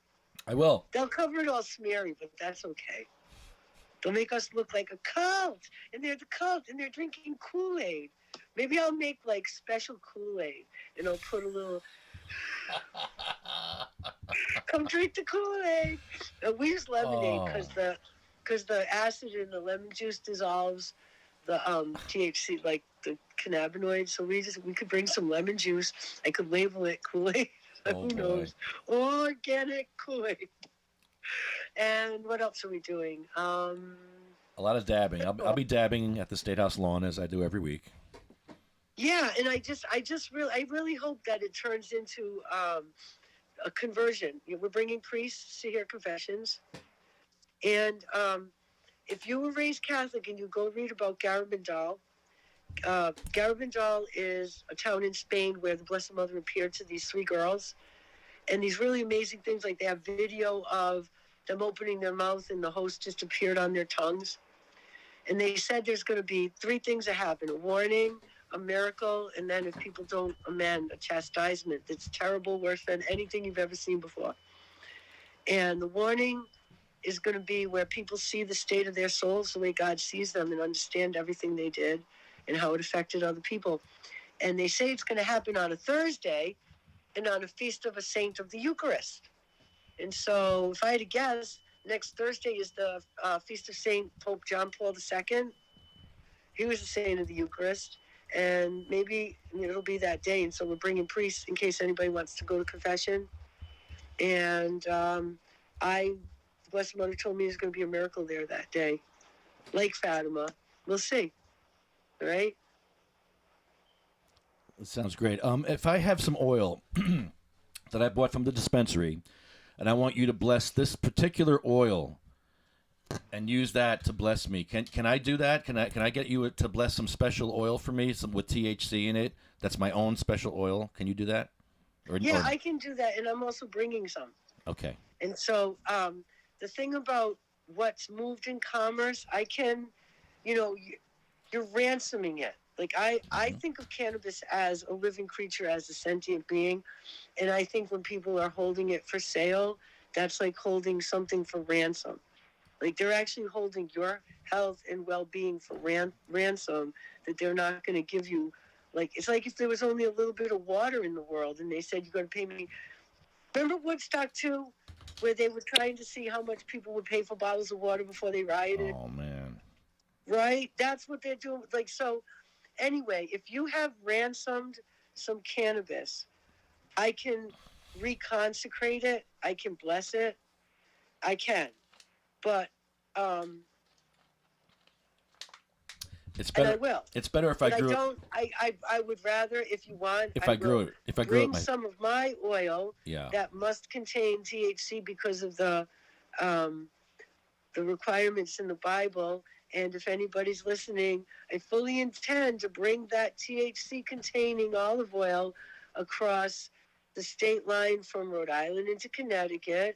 I will. They'll cover it all smeary, but that's okay. They'll make us look like a cult, and they're the cult, and they're drinking Kool-Aid. Maybe I'll make like special Kool-Aid, and I'll put a little. Come drink the Kool-Aid. We use lemonade because the acid in the lemon juice dissolves the THC, like the cannabinoids. So we could bring some lemon juice. I could label it Kool-Aid. Who knows? Organic Kool-Aid. And what else are we doing? A lot of dabbing. I'll be dabbing at the State House lawn as I do every week. Yeah, and I really hope that it turns into a conversion. We're bringing priests to hear confessions, and if you were raised Catholic and you go read about Garabandal, Garabandal is a town in Spain where the Blessed Mother appeared to these 3 girls, and these really amazing things, like they have video of them opening their mouth and the host just appeared on their tongues. And they said there's going to be 3 things that happen: a warning, a miracle, and then if people don't amend, a chastisement that's terrible, worse than anything you've ever seen before. And the warning is going to be where people see the state of their souls the way God sees them and understand everything they did and how it affected other people. And they say it's going to happen on a Thursday and on a feast of a saint of the Eucharist. And so if I had to guess, next Thursday is the feast of Saint Pope John Paul II. He was a saint of the Eucharist. And maybe it'll be that day. And so we're bringing priests in case anybody wants to go to confession. And the Blessed Mother told me there's going to be a miracle there that day. Lake Fatima. We'll see. All right? That sounds great. If I have some oil that I bought from the dispensary, and I want you to bless this particular oil and use that to bless me, can I do that? Can I get you to bless some special oil for me, some with THC in it? That's my own special oil. Can you do that? I can do that, and I'm also bringing some. Okay. And so the thing about what's moved in commerce, I can, you're ransoming it. Like I think of cannabis as a living creature, as a sentient being. And I think when people are holding it for sale, that's like holding something for ransom. Like they're actually holding your health and well-being for ransom that they're not going to give you. Like, it's like if there was only a little bit of water in the world and they said, you're going to pay me. Remember Woodstock 2, where they were trying to see how much people would pay for bottles of water before they rioted? Oh, man. Right? That's what they're doing. Like, so anyway, if you have ransomed some cannabis, I can reconsecrate it. I can bless it. I can. But, it's better. and I will. It's better if but I grew. I would rather, if you want, If I grew it. If I grew bring it. some of my oil Yeah. that must contain THC because of the requirements in the Bible. And if anybody's listening, I fully intend to bring that THC-containing olive oil across the state line from Rhode Island into Connecticut,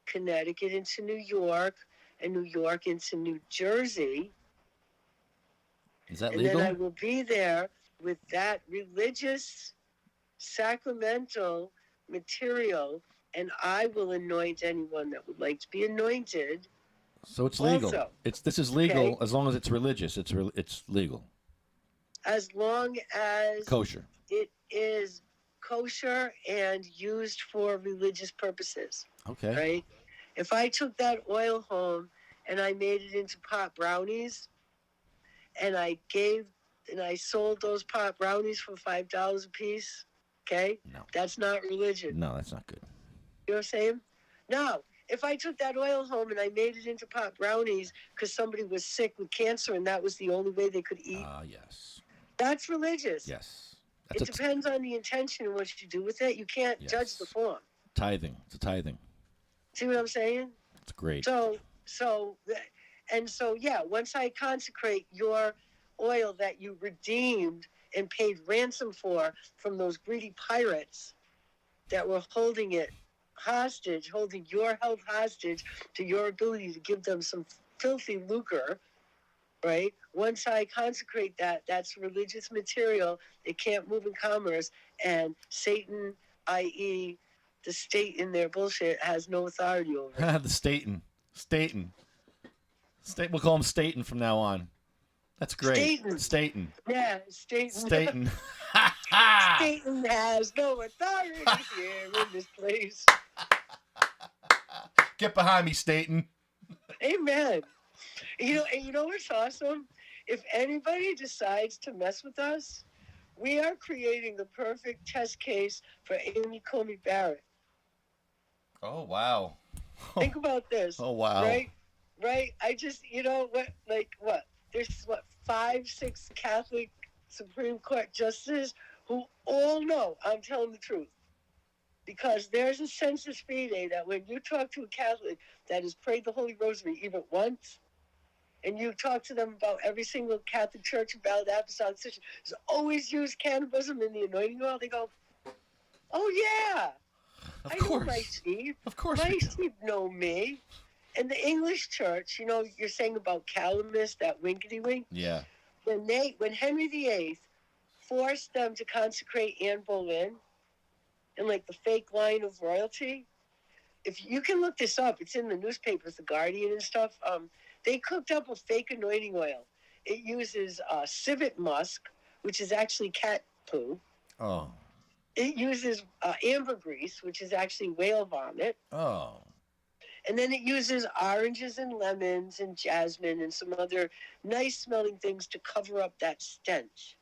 Connecticut into New York, and New York into New Jersey. Is that and legal? then I will be there with that religious, sacramental material, and I will anoint anyone that would like to be anointed. So it's legal. Also, This is legal okay. as long as it's religious. It's legal. As long as Kosher. it is kosher and used for religious purposes. Okay. Right? If I took that oil home and I made it into pot brownies and I sold those pot brownies for $5 a piece, okay? No. That's not religion. No, that's not good. You know what I'm saying? No. If I took that oil home and I made it into pot brownies because somebody was sick with cancer and that was the only way they could eat. Yes. That's religious. Yes. It depends on the intention and what you do with it. You can't judge the form. Tithing. It's a tithing. See what I'm saying? It's great. So, yeah, once I consecrate your oil that you redeemed and paid ransom for from those greedy pirates that were holding it hostage, holding your health hostage to your ability to give them some filthy lucre, right? Once I consecrate that, that's religious material. It can't move in commerce, and Satan, i.e., the state in their bullshit, has no authority over it. The Staten. We'll call him Staten from now on. That's great. Staten. Yeah, Staten. Staten. Satan has no authority here in this place. Get behind me, Staten. Amen. You know what's awesome? If anybody decides to mess with us, we are creating the perfect test case for Amy Comey Barrett. Oh, wow. Think about this. Oh, wow. Right? I just, what? There's, 5-6 Catholic Supreme Court justices who all know I'm telling the truth. Because there's a sensus fide that when you talk to a Catholic that has prayed the Holy Rosary even once, and you talk to them about every single Catholic church about the apostolic succession, has always used cannabism in the anointing oil, they go, oh yeah, I know my sheep. Of course my sheep know me. And the English church, you're saying about Calamus, that winkety wink. Yeah. When Henry VIII forced them to consecrate Anne Boleyn in the fake line of royalty, if you can look this up, it's in the newspapers, The Guardian and stuff. They cooked up a fake anointing oil. It uses civet musk, which is actually cat poo. Oh. It uses ambergris, which is actually whale vomit. Oh. And then it uses oranges and lemons and jasmine and some other nice-smelling things to cover up that stench.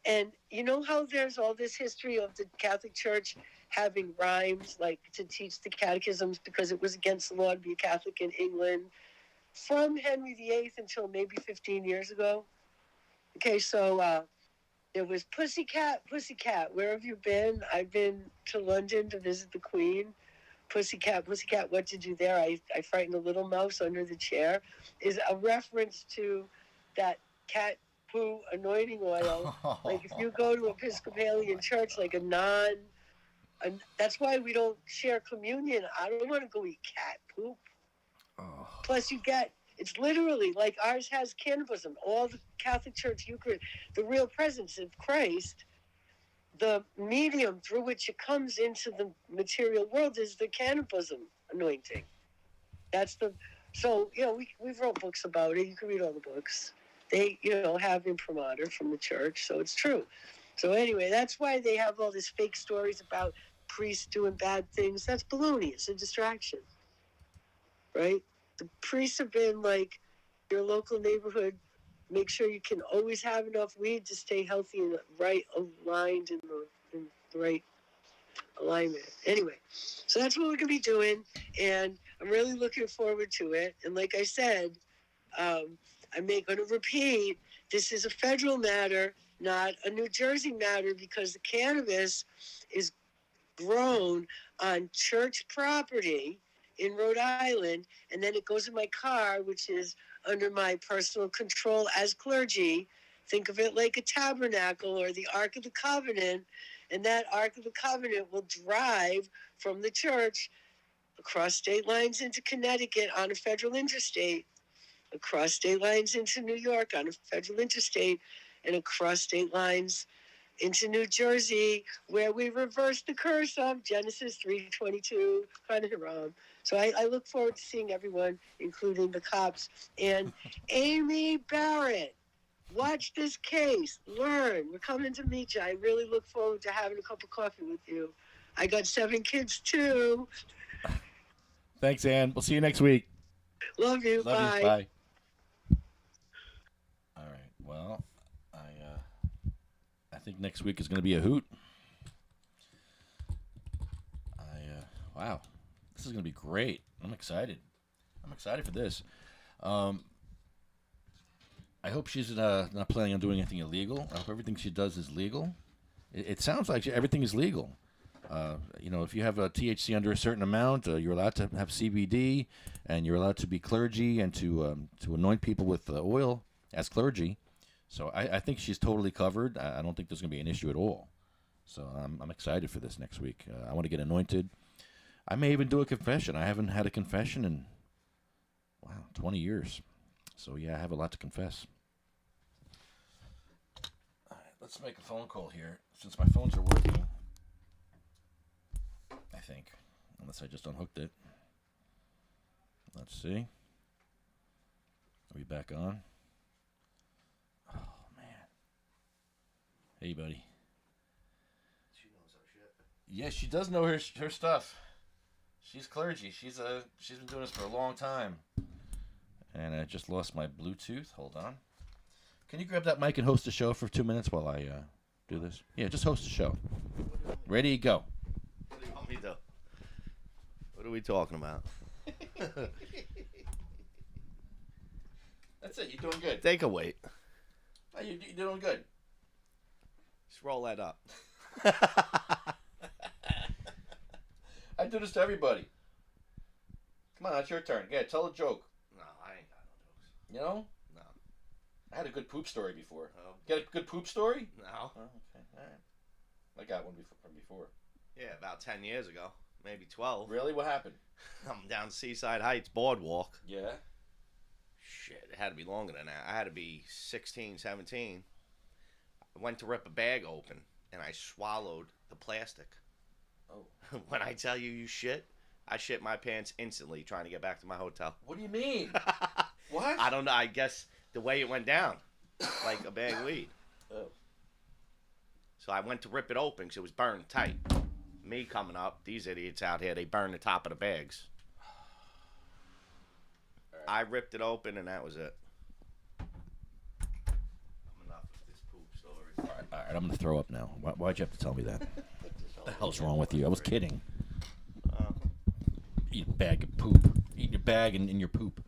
And you know how there's all this history of the Catholic Church having rhymes, to teach the catechisms because it was against the law to be a Catholic in England from Henry VIII until maybe 15 years ago? Okay, so there was Pussycat, where have you been? I've been to London to visit the Queen. Pussycat, what did you there? I frightened a little mouse under the chair, is a reference to that cat poo anointing oil. If you go to Episcopalian church, that's why we don't share communion. I don't want to go eat cat poop. Oh. Plus it's literally ours has cannabism. All the Catholic Church Eucharist, the real presence of Christ, the medium through which it comes into the material world is the cannabism anointing. We've wrote books about it. You can read all the books. They, have imprimatur from the church, so it's true. So anyway, that's why they have all these fake stories about priests doing bad things. That's baloney. It's a distraction, right? The priests have been your local neighborhood. Make sure you can always have enough weed to stay healthy and aligned in the right alignment. Anyway, so that's what we're going to be doing, and I'm really looking forward to it. And like I said, I'm going to repeat, this is a federal matter, not a New Jersey matter, because the cannabis is grown on church property in Rhode Island, and then it goes in my car, which is under my personal control as clergy. Think of it like a tabernacle or the Ark of the Covenant, and that Ark of the Covenant will drive from the church across state lines into Connecticut on a federal interstate, across state lines into New York on a federal interstate, and across state lines into New Jersey, where we reversed the curse of Genesis 3:22, Haram. So I look forward to seeing everyone, including the cops. And Amy Barrett, watch this case, learn. We're coming to meet you. I really look forward to having a cup of coffee with you. I got 7 kids, too. Thanks, Ann. We'll see you next week. Love you. Love Bye. you. Bye. All right. Well, I think next week is going to be a hoot. Wow. This is going to be great. I'm excited. I'm excited for this. I hope she's not planning on doing anything illegal. I hope everything she does is legal. It sounds like everything is legal. If you have a THC under a certain amount, you're allowed to have CBD, and you're allowed to be clergy and to anoint people with oil as clergy. So I think she's totally covered. I don't think there's going to be an issue at all. So I'm excited for this next week. I want to get anointed. I may even do a confession. I haven't had a confession in, 20 years. So, yeah, I have a lot to confess. All right, let's make a phone call here, since my phones are working. I think, unless I just unhooked it. Let's see. Are we back on? Oh, man. Hey, buddy. She knows her shit. Yeah, she does know her stuff. She's clergy. She's been doing this for a long time. And I just lost my Bluetooth. Hold on. Can you grab that mic and host the show for 2 minutes while I do this? Yeah, just host the show. Ready, go. What do you want me to do? What are we talking about? That's it. You're doing good. Take a wait. Oh, you're doing good. Just roll that up. I do this to everybody. Come on, it's your turn. Yeah, tell a joke. No, I ain't got no jokes. You know? No. I had a good poop story before. Oh. Get a good poop story? No. Oh, okay. All right. I got one from before. Yeah, about 10 years ago. Maybe 12. Really? What happened? I'm down Seaside Heights Boardwalk. Yeah? Shit, it had to be longer than that. I had to be 16, 17. I went to rip a bag open, and I swallowed the plastic. Oh. When I tell you shit, I shit my pants instantly trying to get back to my hotel. What do you mean? What? I don't know. I guess the way it went down, like a bag of weed. Oh. So I went to rip it open because it was burned tight. Me coming up, these idiots out here, they burn the top of the bags. Right. I ripped it open, and that was it. Enough of this poop story. All right, I'm going to throw up now. Why'd you have to tell me that? What the hell's wrong with you? I was kidding. Eat a bag of poop. Eat your bag and your poop.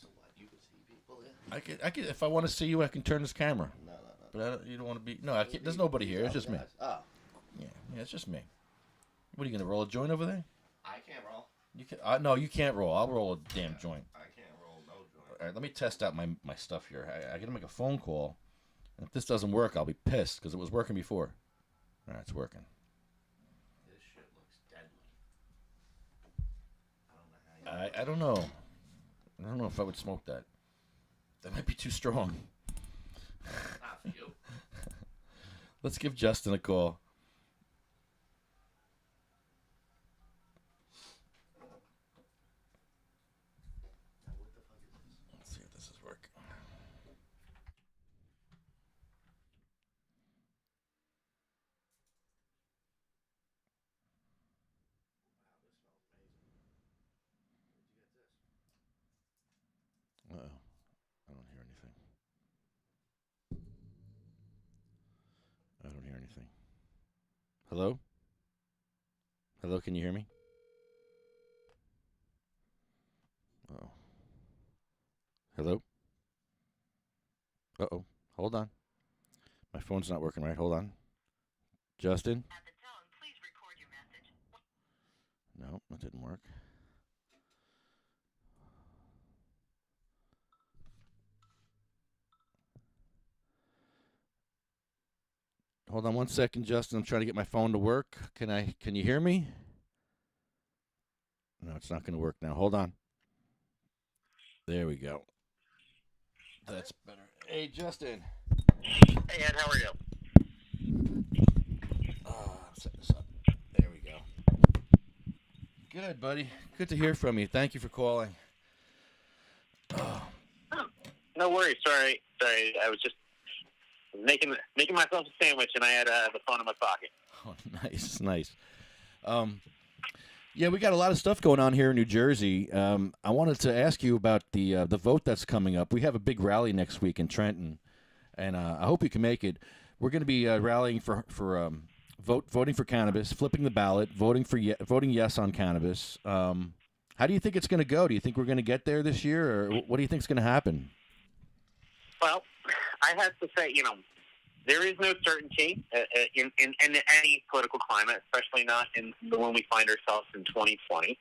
So what? You can see people here? I can. If I want to see you, I can turn this camera. No. But you don't want to be. No, I can't. There's nobody here. It's just me. Oh. Yeah, it's just me. What are you gonna roll a joint over there? I can't roll. You can. No, you can't roll. I'll roll a damn joint. I can't roll no joint. All right, let me test out my stuff here. I gotta make a phone call, and if this doesn't work, I'll be pissed because it was working before. All right, it's working. This shit looks deadly. I don't know. I don't know if I would smoke that. That might be too strong. Not for you. Let's give Justin a call. Let's see if this is working. Uh-oh. I don't hear anything. I don't hear anything. Hello? Hello, can you hear me? Uh-oh. Hello? Uh-oh. Hold on. My phone's not working right. Hold on. Justin? At the tone, please record your message. No, that didn't work. Hold on 1 second, Justin. I'm trying to get my phone to work. Can you hear me? No, it's not going to work now. Hold on. There we go. That's better. Hey, Justin. Hey, Ed, how are you? Set this up. There we go. Good, buddy. Good to hear from you. Thank you for calling. No worries. Sorry. I was just making myself a sandwich, and I had the phone in my pocket. Oh, nice. Yeah, we got a lot of stuff going on here in New Jersey. I wanted to ask you about the vote that's coming up. We have a big rally next week in Trenton, and I hope you can make it. We're going to be rallying for voting for cannabis, flipping the ballot, voting yes on cannabis. How do you think it's going to go? Do you think we're going to get there this year, or what do you think is going to happen? Well, I have to say, there is no certainty in any political climate, especially not in the one we find ourselves in 2020.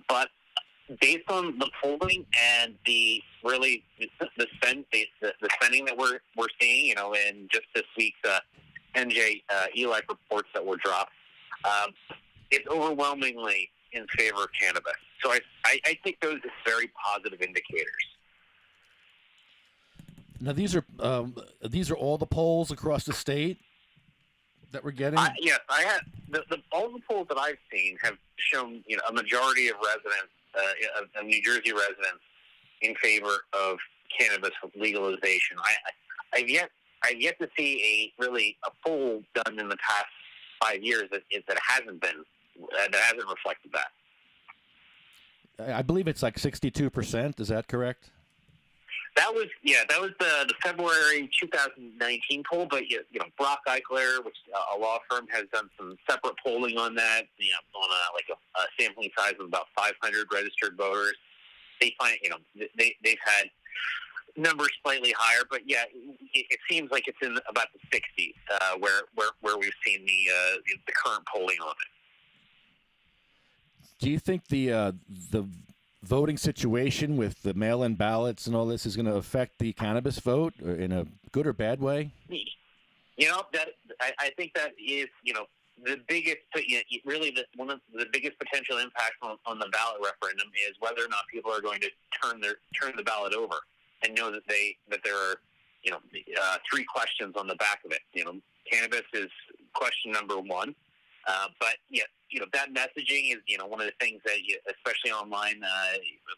But based on the polling and the spending that we're seeing, in just this week's NJ ELIC reports that were dropped, it's overwhelmingly in favor of cannabis. So I think those are very positive indicators. Now these are all the polls across the state that we're getting. Yes, I have all the polls that I've seen have shown a majority of residents of New Jersey residents in favor of cannabis legalization. I've yet to see a poll done in the past 5 years that hasn't reflected that. I believe it's like 62%. Is that correct? That was the February 2019 poll, but Brock Eichler, which a law firm, has done some separate polling on that. On a sampling size of about 500 registered voters. They find they've had numbers slightly higher, but yeah, it seems like it's in about the 60s where we've seen the current polling on it. Do you think the voting situation with the mail-in ballots and all this is going to affect the cannabis vote in a good or bad way? I think that is the biggest, one of the biggest potential impacts on the ballot referendum is whether or not people are going to turn the ballot over and know that there are 3 questions on the back of it. Cannabis is question number 1, but that messaging is one of the things that especially online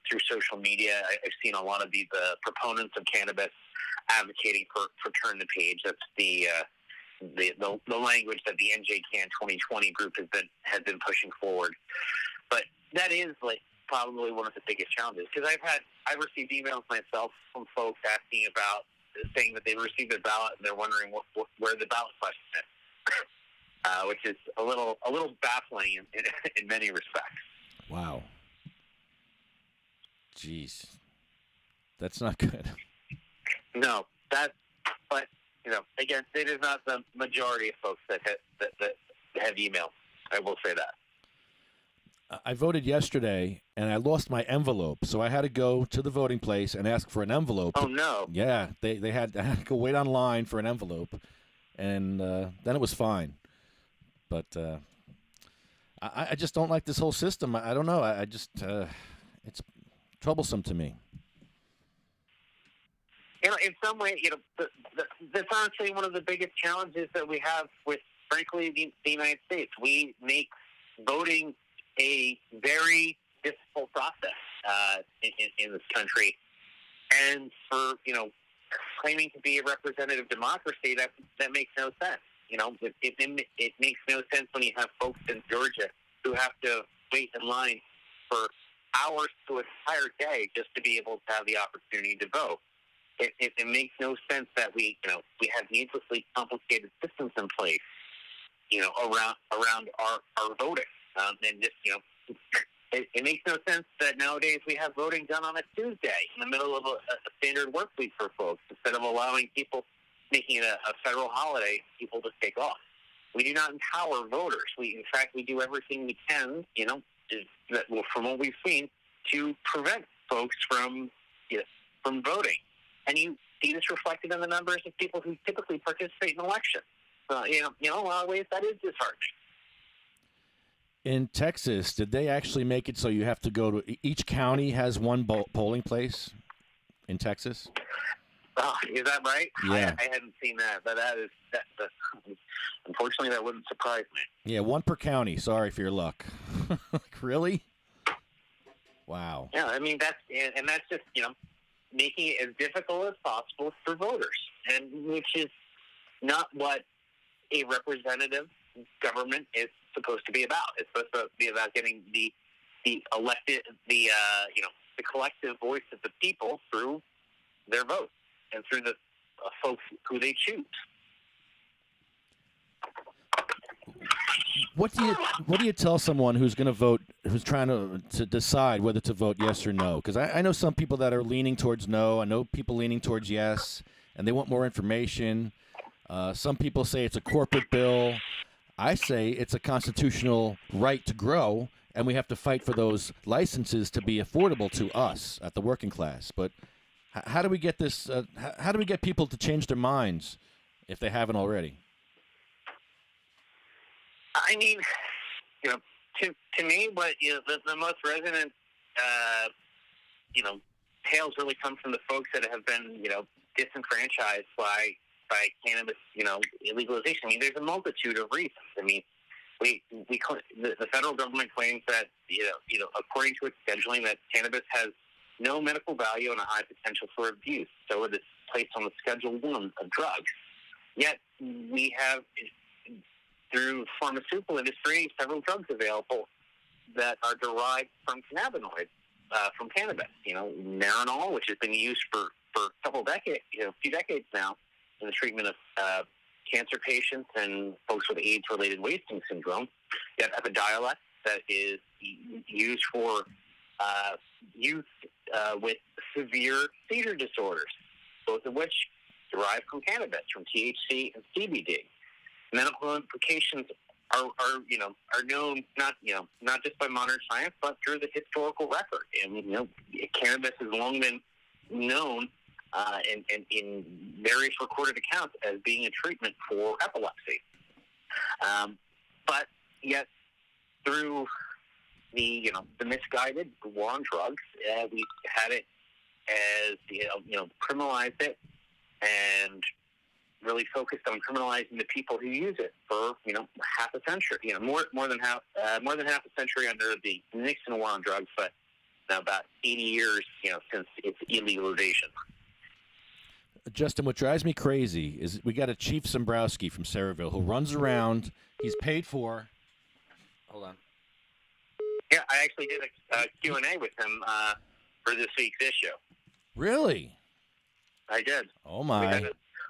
through social media, I've seen a lot of these proponents of cannabis advocating for turn the page. That's the language that the NJCAN 2020 group has been pushing forward. But that is probably one of the biggest challenges, because I've received emails myself from folks asking about, saying that they received a ballot and they're wondering where the ballot question is, which is a little baffling in many respects. Wow. Jeez, that's not good. No, but again, it is not the majority of folks that have emailed. I will say that. I voted yesterday, and I lost my envelope, so I had to go to the voting place and ask for an envelope. Oh, no. Yeah, I had to go wait online for an envelope, and then it was fine. But I just don't like this whole system. I don't know. I just it's troublesome to me. In some way, that's honestly one of the biggest challenges that we have with, frankly, the United States. We make voting a very difficult process in this country, and for claiming to be a representative democracy, that makes no sense. It makes no sense when you have folks in Georgia who have to wait in line for hours to an entire day just to be able to have the opportunity to vote. It makes no sense that we have needlessly complicated systems in place, around our voting. And just, it makes no sense that nowadays we have voting done on a Tuesday in the middle of a standard work week for folks, instead of allowing people, making it a federal holiday, people to take off. We do not empower voters. In fact, we do everything we can, from what we've seen, to prevent folks from voting. And you see this reflected in the numbers of people who typically participate in elections. In a lot of ways, that is disheartening. In Texas, did they actually make it so you have to go to each county has one polling place in Texas? Oh, is that right? Yeah. I hadn't seen that, but that unfortunately, that wouldn't surprise me. Yeah, 1 per county. Sorry for your luck. Like, really? Wow. Yeah, I mean, that's just, making it as difficult as possible for voters, and which is not what a representative government is supposed to be about. It's supposed to be about getting the elected, the collective voice of the people through their vote and through the folks who they choose. What do you tell someone who's going to vote, who's trying to decide whether to vote yes or no? Because I know some people that are leaning towards no. I know people leaning towards yes, and they want more information. Some people say it's a corporate bill. I say it's a constitutional right to grow, and we have to fight for those licenses to be affordable to us at the working class. But how do we get this? How do we get people to change their minds if they haven't already? I mean, to me, what the most resonant, tales really come from the folks that have been, disenfranchised by cannabis, illegalization. I mean, there's a multitude of reasons. I mean, the federal government claims that, according to its scheduling, that cannabis has no medical value and a high potential for abuse. So it is placed on the Schedule 1 of drugs. Yet we have, through pharmaceutical industry, several drugs available that are derived from cannabinoids, from cannabis. Marinol, which has been used for a couple decades, a few decades now, in the treatment of cancer patients and folks with AIDS-related wasting syndrome. You have Epidiolex that is used for youth with severe seizure disorders, both of which derive from cannabis, from THC and CBD. Medical implications are known not just by modern science, but through the historical record. And cannabis has long been known in various recorded accounts as being a treatment for epilepsy. But yet, through the misguided war on drugs, we had it as criminalized it and really focused on criminalizing the people who use it for half a century. More than half a century under the Nixon war on drugs, but now about 80 years since its illegalization. Justin, what drives me crazy is we got a Chief Sombrowski from Saraville who runs around. He's paid for. Hold on. Yeah, I actually did a Q&A with him for this week's issue. Really? I did. Oh, my.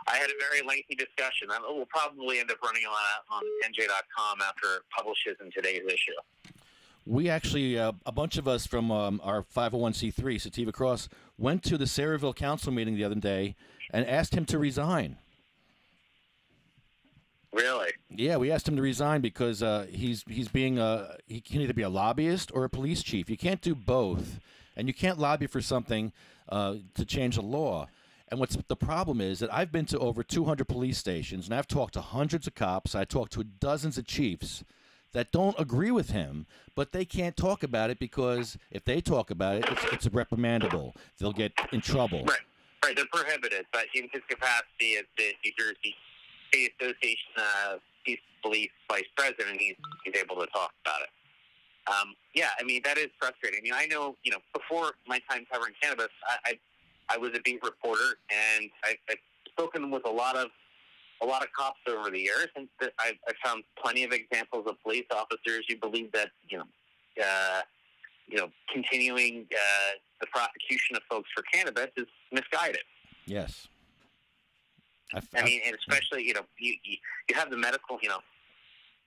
I had a very lengthy discussion. We'll probably end up running on NJ.com after it publishes in today's issue. We actually, a bunch of us from our 501c3, Sativa Cross, went to the Saraville Council meeting the other day and asked him to resign. Really? Yeah, we asked him to resign because he's being he can either be a lobbyist or a police chief. You can't do both, and you can't lobby for something to change a law. And what's the problem is that I've been to over 200 police stations, and I've talked to hundreds of cops. I talked to dozens of chiefs that don't agree with him, but they can't talk about it because if they talk about it, it's reprimandable. They'll get in trouble. Right. They're prohibited, but in his capacity as the New Jersey State Association Chief Police Vice President, he's able to talk about it. Yeah, I mean, that is frustrating. I mean, I know, before my time covering cannabis, I was a beat reporter, and I've spoken with a lot of cops over the years, and I've found plenty of examples of police officers who believe that continuing the prosecution of folks for cannabis is misguided. Yes. I mean, and especially you have the medical.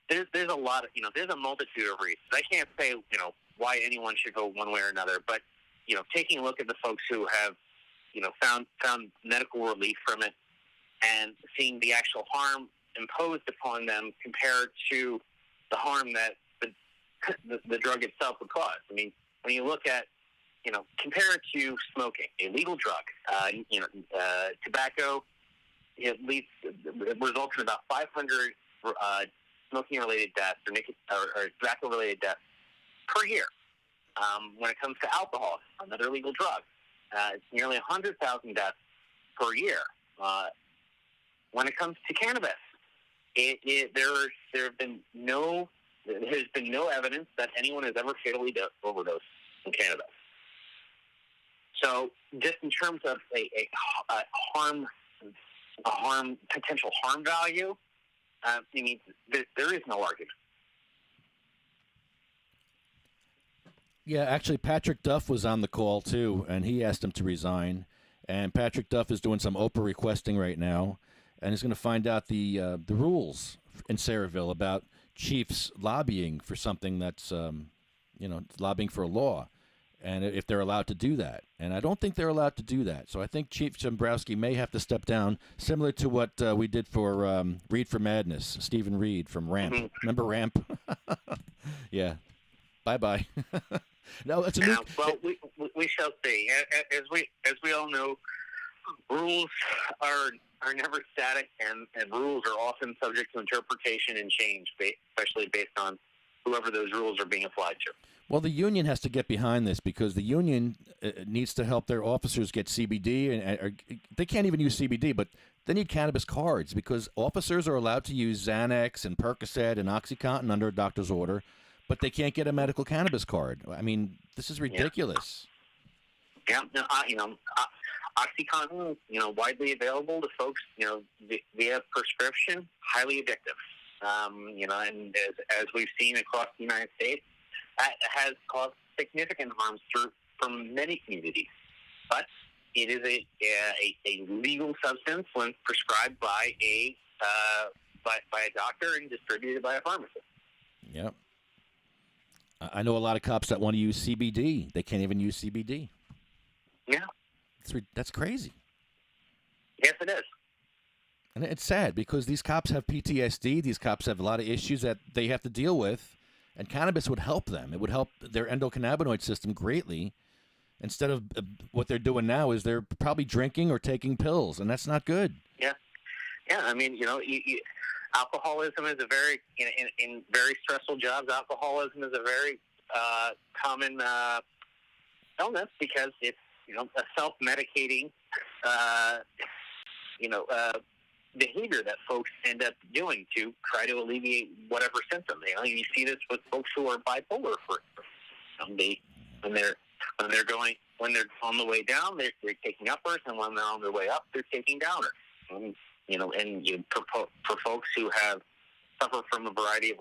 There's a lot of there's a multitude of reasons. I can't say why anyone should go one way or another, but taking a look at the folks who have found medical relief from it, and seeing the actual harm imposed upon them compared to the harm that the drug itself would cause. I mean, when you look at, compare it to smoking, a legal drug, tobacco, it results in about 500 smoking-related deaths or tobacco-related deaths per year. When it comes to alcohol, another legal drug, it's nearly 100,000 deaths per year. When it comes to cannabis, there's been no evidence that anyone has ever fatally overdosed from cannabis. So, just in terms of a potential harm value, I mean, there is no argument. Yeah, actually, Patrick Duff was on the call, too, and he asked him to resign. And Patrick Duff is doing some Oprah requesting right now, and he's going to find out the rules in Sayreville about chiefs lobbying for something that's, lobbying for a law, and if they're allowed to do that. And I don't think they're allowed to do that. So I think Chief Dombrowski may have to step down, similar to what we did for Read for Madness, Stephen Reed from Ramp. Mm-hmm. Remember Ramp? Yeah. Bye-bye. No, it's a new... Well, we shall see. As we all know, rules are never static, and rules are often subject to interpretation and change, especially based on whoever those rules are being applied to. Well, the union has to get behind this because the union needs to help their officers get CBD, and they can't even use CBD, but they need cannabis cards because officers are allowed to use Xanax and Percocet and OxyContin under a doctor's order, but they can't get a medical cannabis card. I mean, this is ridiculous. Yeah, OxyContin, widely available to folks, via prescription, highly addictive. And as we've seen across the United States, that has caused significant harm from many communities. But it is a legal substance when prescribed by a doctor and distributed by a pharmacist. Yep. I know a lot of cops that want to use CBD. They can't even use CBD. Yeah. That's crazy. Yes, it is. And it's sad because these cops have PTSD. These cops have a lot of issues that they have to deal with, and cannabis would help them. It would help their endocannabinoid system greatly. Instead of what they're doing now is they're probably drinking or taking pills, and that's not good. Yeah. Yeah, I mean, alcoholism is a very, in very stressful jobs, alcoholism is a very common illness because it's, a self-medicating, behavior that folks end up doing to try to alleviate whatever symptom. You see this with folks who are bipolar, for when they're on the way down, they're taking uppers, and when they're on their way up, they're taking downers. For folks who suffer from a variety of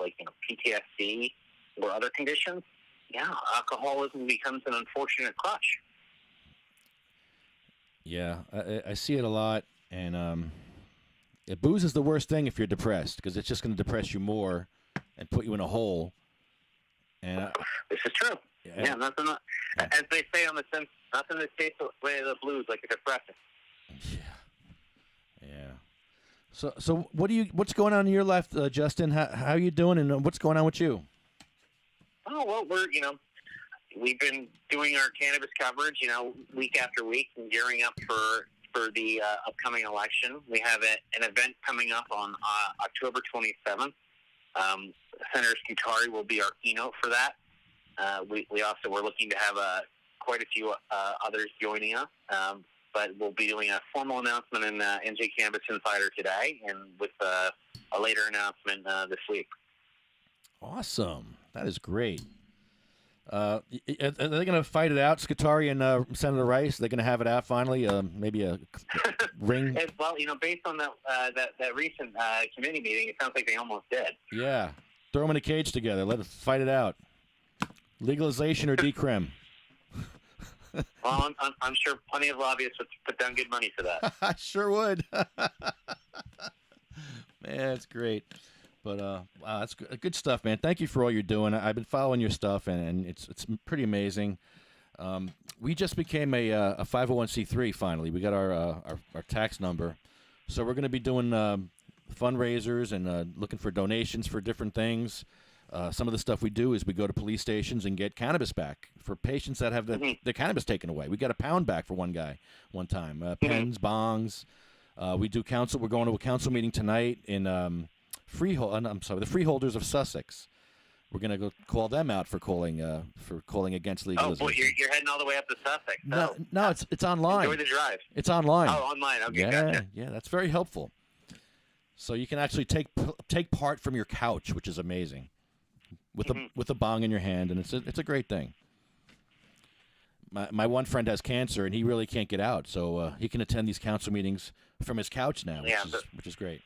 PTSD or other conditions, alcoholism becomes an unfortunate crutch. Yeah, I see it a lot, and booze is the worst thing if you're depressed because it's just going to depress you more and put you in a hole. And this is true. Yeah, nothing. As they say on The Simpsons, nothing that tastes away the blues like a depressant. Yeah. So what's going on in your life, Justin? How are you doing, and what's going on with you? Oh well, we've been doing our cannabis coverage, week after week, and gearing up for the upcoming election. We have an event coming up on October 27th. Senator Scutari will be our keynote for that. We also were looking to have quite a few others joining us, but we'll be doing a formal announcement in NJ Cannabis Insider today, and with a later announcement this week. Awesome. That is great. Are they going to fight it out, Scutari and Senator Rice? Are they going to have it out finally? Maybe a ring? Well, based on that recent committee meeting, it sounds like they almost did. Yeah. Throw them in a cage together. Let us fight it out. Legalization or decrim? Well, I'm sure plenty of lobbyists would put down good money for that. I sure would. Man, that's great. But wow, that's good stuff, man. Thank you for all you're doing. I've been following your stuff, and it's pretty amazing. We just became a 501c3 finally. We got our tax number, so we're going to be doing fundraisers and looking for donations for different things. Some of the stuff we do is we go to police stations and get cannabis back for patients that have the cannabis taken away. We got a pound back for one guy one time. Pens, bongs. We do council. We're going to a council meeting tonight in the Freeholders of Sussex. We're gonna go call them out for calling against legalism. Oh, boy, you're heading all the way up to Sussex. So. No, it's online. Enjoy the drive. It's online. Oh, online. Okay, yeah, gotcha. Yeah, that's very helpful. So you can actually take part from your couch, which is amazing, with a bong in your hand, and it's a great thing. My one friend has cancer, and he really can't get out, so he can attend these council meetings from his couch now, which is great.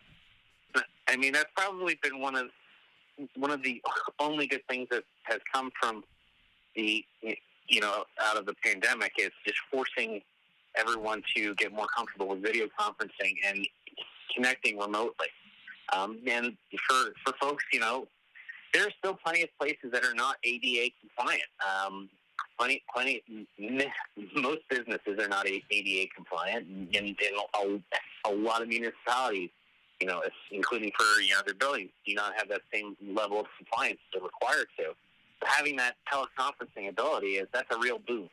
I mean, that's probably been one of the only good things that has come from the out of the pandemic is just forcing everyone to get more comfortable with video conferencing and connecting remotely. And for folks, there are still plenty of places that are not ADA compliant. Most businesses are not ADA compliant, and a lot of municipalities, including for their buildings, do not have that same level of compliance they're required to. So having that teleconferencing ability that's a real boon.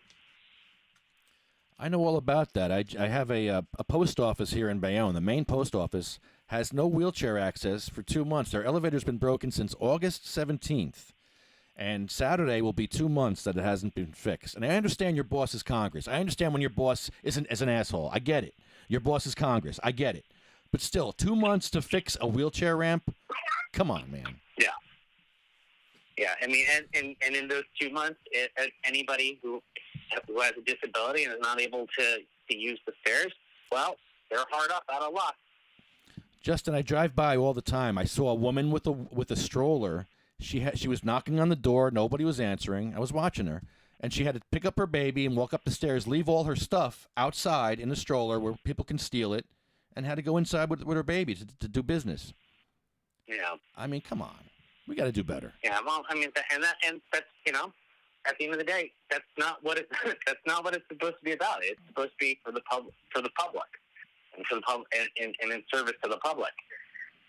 I know all about that. I have a post office here in Bayonne. The main post office has no wheelchair access for 2 months. Their elevator's been broken since August 17th. And Saturday will be 2 months that it hasn't been fixed. And I understand your boss is Congress. I understand when your boss isn't as an asshole. I get it. Your boss is Congress. I get it. But still, 2 months to fix a wheelchair ramp? Come on, man. Yeah. Yeah, I mean, and in those 2 months, anybody who has a disability and is not able to use the stairs, well, they're hard up out of luck. Justin, I drive by all the time. I saw a woman with a stroller. She was knocking on the door. Nobody was answering. I was watching her. And she had to pick up her baby and walk up the stairs, leave all her stuff outside in the stroller where people can steal it, and had to go inside with her baby to do business. Yeah. I mean, come on. We got to do better. Yeah, well, I mean, and that's, at the end of the day, that's not what it's supposed to be about. It's supposed to be for the public, and for the public, and in service to the public.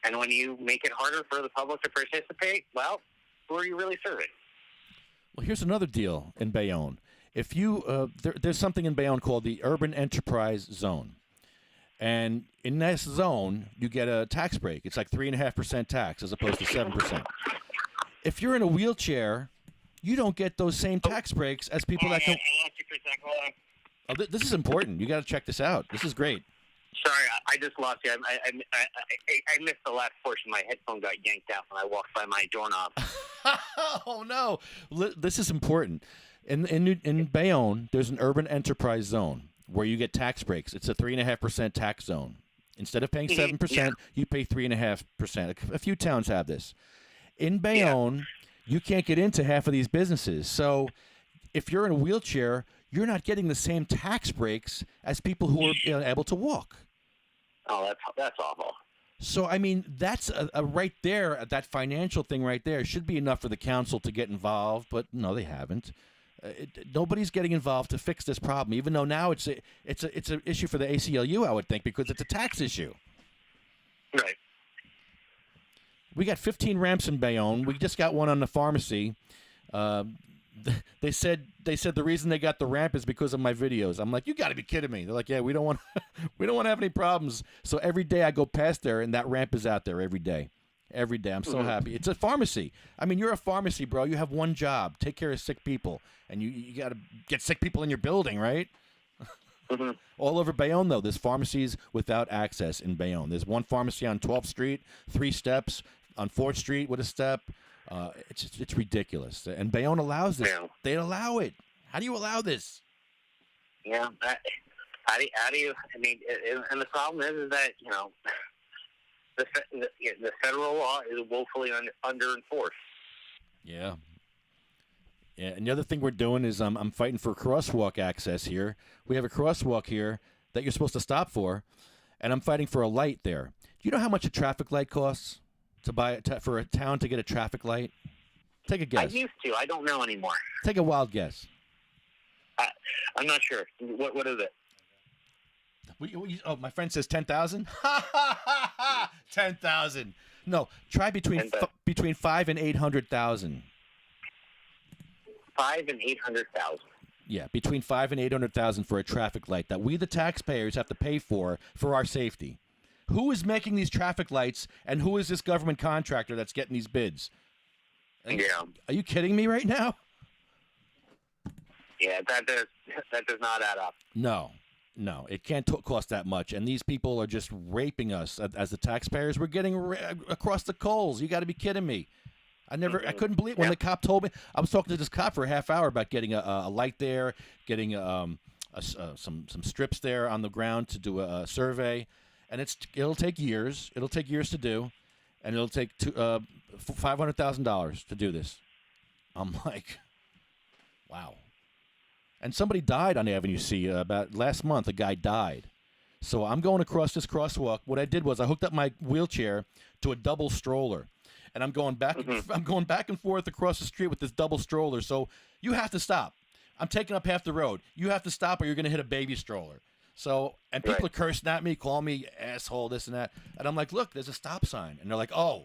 And when you make it harder for the public to participate, well, who are you really serving? Well, here's another deal in Bayonne. If you there's something in Bayonne called the Urban Enterprise Zone, and in this zone you get a tax break. It's like 3.5% tax as opposed to 7%. If you're in a wheelchair, you don't get those same tax breaks as people that can. Oh, this is important. You got to check this out. This is great. Sorry, I just lost you. I missed the last portion. My headphone got yanked out when I walked by my doorknob. Oh no! This is important. In Bayonne, there's an urban enterprise zone where you get tax breaks. It's a 3.5% tax zone. Instead of paying 7%, you pay 3.5%. A few towns have this. In Bayonne, you can't get into half of these businesses. So if you're in a wheelchair, you're not getting the same tax breaks as people who are able to walk. Oh, that's awful. So, I mean, that's a right there, that financial thing right there should be enough for the council to get involved, but no, they haven't. Nobody's getting involved to fix this problem, even though now it's an issue for the ACLU, I would think, because it's a tax issue. Right. We got 15 ramps in Bayonne. We just got one on the pharmacy. They said the reason they got the ramp is because of my videos. I'm like, you got to be kidding me. They're like, yeah, we don't want to have any problems. So every day I go past there, and that ramp is out there every day. Every day. I'm so happy. It's a pharmacy. I mean, you're a pharmacy, bro. You have one job: take care of sick people, and you got to get sick people in your building, right? All over Bayonne, though, there's pharmacies without access in Bayonne. There's one pharmacy on 12th Street, 3 steps on 4th Street with a step. It's ridiculous. And Bayonne allows this. Yeah. They allow it. How do you allow this? Yeah. How do you? I mean, and the problem is that the federal law is woefully under enforced. Yeah. Yeah. And the other thing we're doing is I'm fighting for crosswalk access here. We have a crosswalk here that you're supposed to stop for, and I'm fighting for a light there. Do you know how much a traffic light costs? To buy for a town to get a traffic light? Take a guess. I used to. I don't know anymore. Take a wild guess. I'm not sure. What is it? Oh, my friend says 10,000. 10,000. No, try between 5 and 800,000. 5 and 800,000. Yeah, between 5 and 800,000 for a traffic light that we, the taxpayers, have to pay for our safety. Who is making these traffic lights, and who is this government contractor that's getting these bids? Are you kidding me right now? Yeah, that does not add up. No, it can't cost that much. And these people are just raping us as the taxpayers. We're getting across the coals. You got to be kidding me. I couldn't believe when the cop told me. I was talking to this cop for a half hour about getting a light there, getting some strips there on the ground to do a survey, and it'll take years. It'll take years to do, and it'll take $500,000 to do this. I'm like, wow. And somebody died on Avenue C about last month. A guy died. So I'm going across this crosswalk. What I did was I hooked up my wheelchair to a double stroller, and I'm going back. I'm going back and forth across the street with this double stroller. So you have to stop. I'm taking up half the road. You have to stop, or you're going to hit a baby stroller. So, and people are cursing at me, calling me asshole, this and that. And I'm like, look, there's a stop sign. And they're like, oh,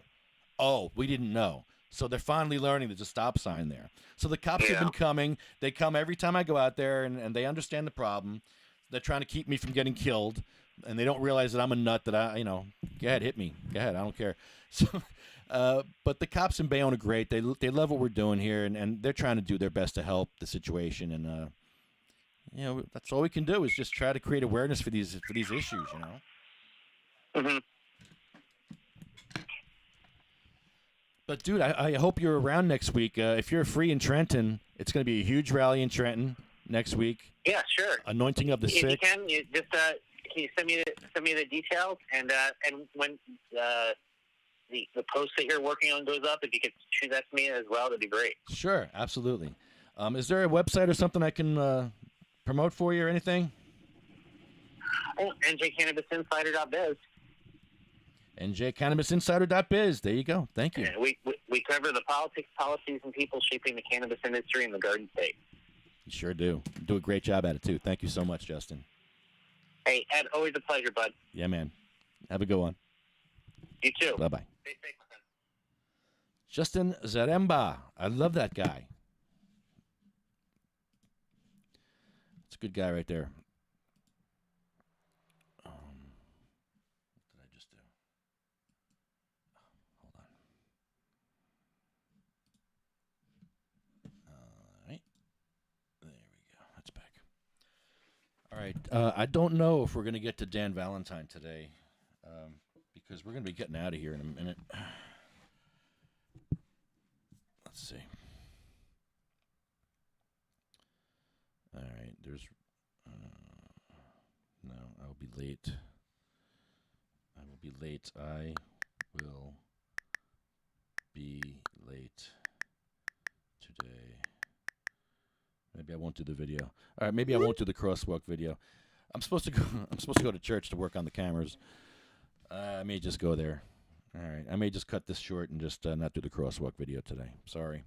we didn't know. So they're finally learning there's a stop sign there. So the cops have been coming. They come every time I go out there, and they understand the problem. They're trying to keep me from getting killed, and they don't realize that I'm a nut that go ahead, hit me. Go ahead, I don't care. So, but the cops in Bayonne are great. They love what we're doing here, and they're trying to do their best to help the situation. And, that's all we can do is just try to create awareness for these issues, Mm-hmm. But, dude, I hope you're around next week. If you're free in Trenton, it's going to be a huge rally in Trenton next week. Yeah, sure. Anointing of the sick. If you can, can you send me the details, and when the post that you're working on goes up, if you could shoot that to me as well, that'd be great. Sure, absolutely. Is there a website or something I can promote for you or anything? Oh, njcannabisinsider.biz. njcannabisinsider.biz. There you go. Thank you. Yeah, we cover the politics, policies, and people shaping the cannabis industry in the Garden State. You sure do. You do a great job at it, too. Thank you so much, Justin. Hey, Ed, always a pleasure, bud. Yeah, man. Have a good one. You too. Bye-bye. Stay safe, my friend. Justin Zaremba. I love that guy. It's a good guy right there. What did I just do? Hold on. All right. There we go. That's back. All right. I don't know if we're going to get to Dan Valentine today because we're going to be getting out of here in a minute. Let's see. All right, there's no, I'll be late. I will be late. I will be late today. Maybe I won't do the video. All right, maybe I won't do the crosswalk video. I'm supposed to go to church to work on the cameras. I may just go there. All right, I may just cut this short and just not do the crosswalk video today. Sorry.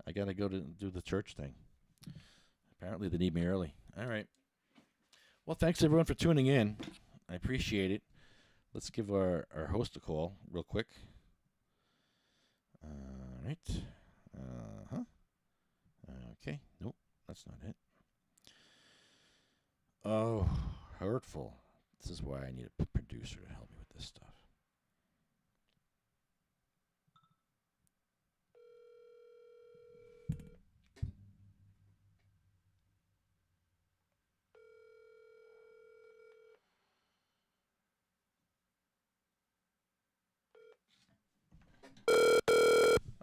I got to go to do the church thing. Apparently they need me early. All right. Well, thanks everyone for tuning in. I appreciate it. Let's give our host a call real quick. All right. Okay. Nope, that's not it. Oh, hurtful. This is why I need a producer to help me with this stuff.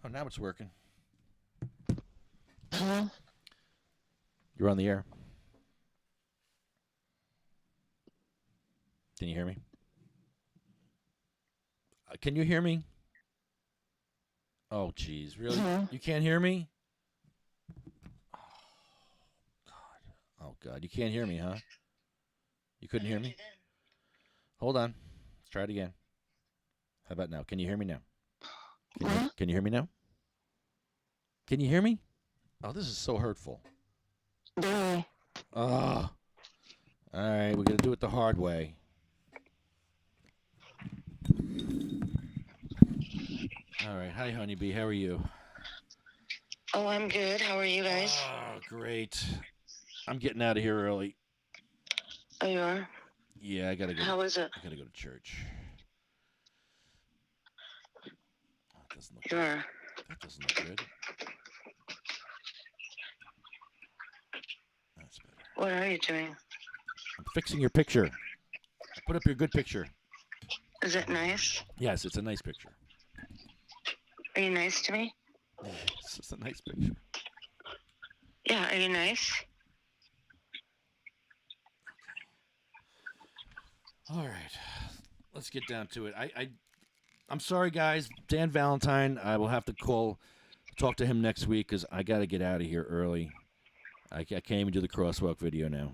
Oh, now it's working. Hello? You're on the air. Can you hear me? Can you hear me? Oh, jeez. Really? Hello? You can't hear me? Oh, God. You can't hear me, huh? You couldn't hear me? Hold on. Let's try it again. How about now? Can you hear me now? Can you hear me now? Can you hear me? Oh, this is so hurtful. Oh. All right, we're going to do it the hard way. All right. Hi, Honeybee. How are you? Oh, I'm good. How are you guys? Oh, great. I'm getting out of here early. Oh, you are? Yeah, I got to go. How is it? I got to go to church. Oh, it doesn't look You are? That doesn't look good. That's better. What are you doing? I'm fixing your picture. Put up your good picture. Is it nice? Yes, it's a nice picture. Are you nice to me? It's just a nice picture. Yeah, are you nice? All right, let's get down to it. I'm sorry, guys. Dan Valentine, I will have to talk to him next week because I got to get out of here early. I can't even do the crosswalk video now.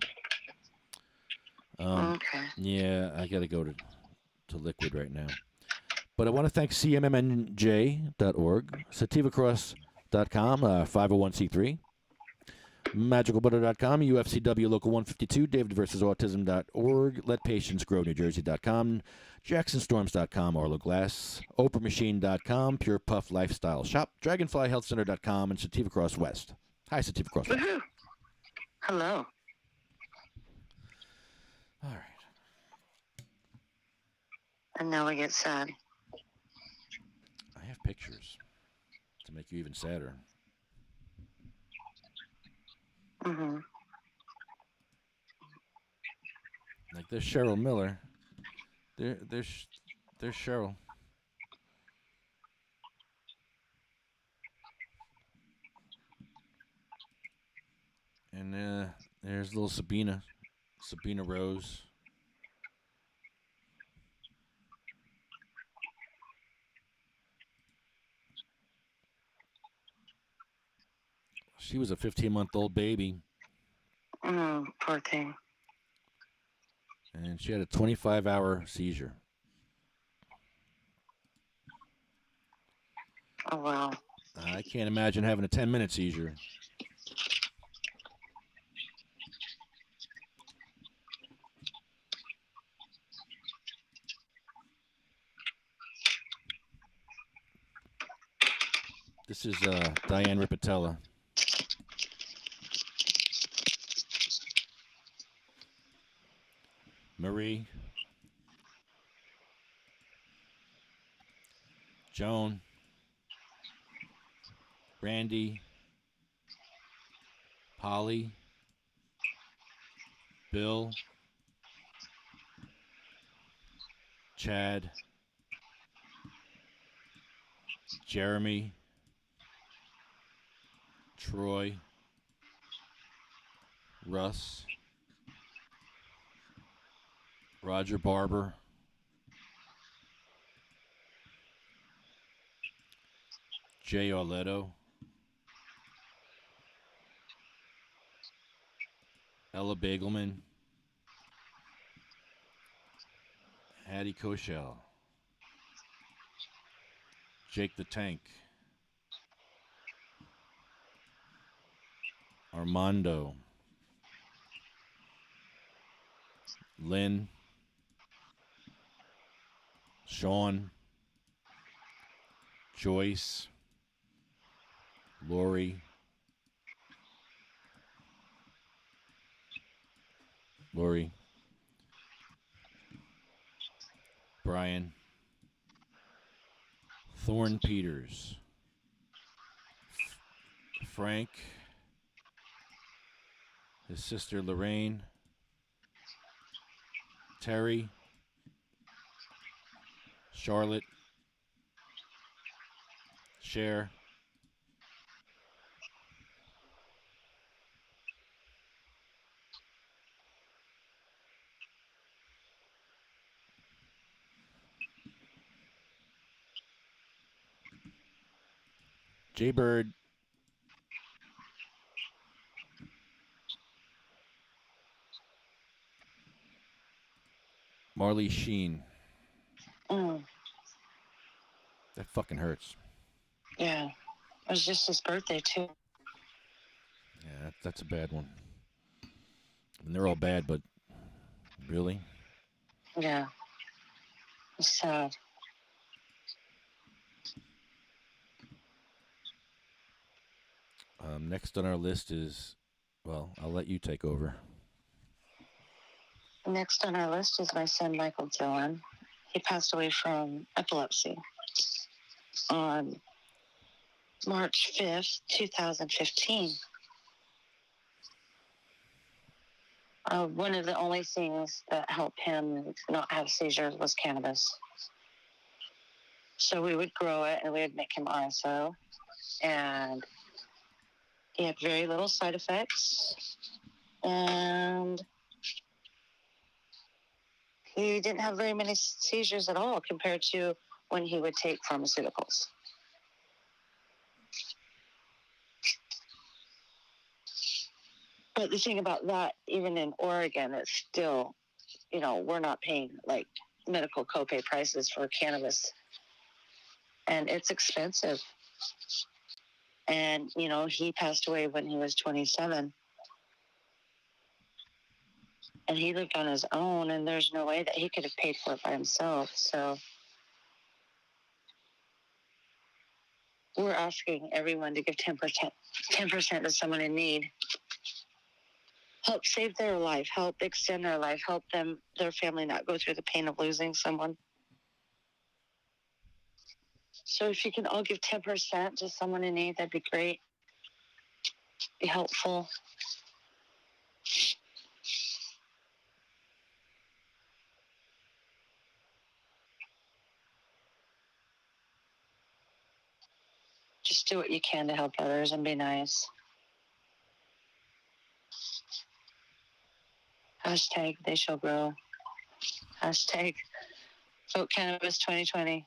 Okay. Yeah, I got to go to Liquid right now. But I want to thank cmmnj.org, sativacross.com, 501c3, magicalbutter.com, UFCW Local 152, davidversusautism.org, letpatientsgrow.newjersey.com, jacksonstorms.com, Arlo Glass, oprahmachine.com, Pure Puff Lifestyle Shop, dragonflyhealthcenter.com, and Sativa Cross West. Hi, Sativa Cross West. Woohoo. Hello. All right. And now we get sad. I have pictures to make you even sadder. Mm-hmm. Like there's Cheryl Miller. There's Cheryl. And there's little Sabina Rose. She was a 15-month-old baby. Poor thing. And she had a 25-hour seizure. Oh, wow. I can't imagine having a 10-minute seizure. This is Diane Ripatella. Marie. Joan. Brandy. Polly. Bill. Chad. Jeremy. Troy. Russ. Roger Barber. Jay Arletto. Ella Bagelman. Hattie Koshel. Jake the Tank. Armando. Lynn. Sean. Joyce. Lori. Brian. Thorne Peters. Frank. His sister Lorraine. Terry. Charlotte. Cher. Jay Bird. Marley Sheen. That fucking hurts. Yeah. It was just his birthday, too. Yeah, that's a bad one. And they're all bad, but really? Yeah. It's sad. Next on our list is, well, I'll let you take over. Next on our list is my son, Michael Dillon. He passed away from epilepsy on March 5th, 2015. One of the only things that helped him not have seizures was cannabis. So we would grow it and we would make him ISO. And he had very little side effects. And he didn't have very many seizures at all compared to when he would take pharmaceuticals. But the thing about that, even in Oregon, it's still, we're not paying like medical copay prices for cannabis. And it's expensive. And, he passed away when he was 27. And he lived on his own, and there's no way that he could have paid for it by himself. So we're asking everyone to give 10% to someone in need. Help save their life, help extend their life, help their family not go through the pain of losing someone. So if you can all give 10% to someone in need, that'd be great. Be helpful. Just do what you can to help others and be nice. Hashtag they shall grow. Hashtag vote cannabis 2020.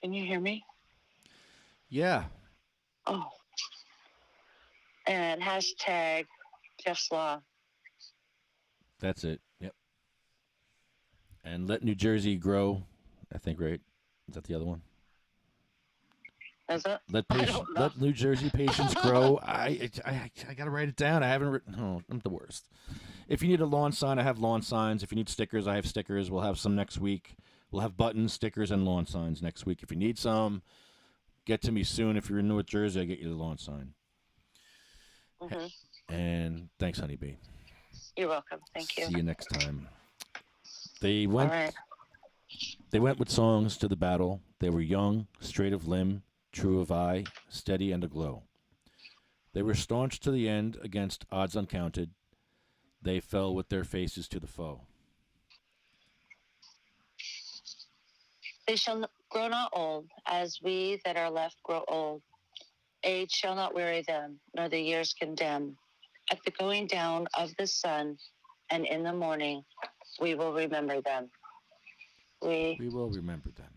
Can you hear me? Yeah. Oh. And hashtag Jeff's Law. That's it. Yep. And let New Jersey grow. I think, right? Is that the other one? Is it? Let New Jersey patients grow. I got to write it down. I haven't written. Oh, I'm the worst. If you need a lawn sign, I have lawn signs. If you need stickers, I have stickers. We'll have some next week. We'll have buttons, stickers, and lawn signs next week. If you need some, get to me soon. If you're in North Jersey, I'll get you the lawn sign. Mm-hmm. And thanks, Honeybee. You're welcome. Thank you. See you next time. They went. All right. They went with songs to the battle. They were young, straight of limb, true of eye, steady and aglow. They were staunch to the end against odds uncounted. They fell with their faces to the foe. They shall grow not old, as we that are left grow old. Age shall not weary them, nor the years condemn. At the going down of the sun, and in the morning, we will remember them. We will remember them.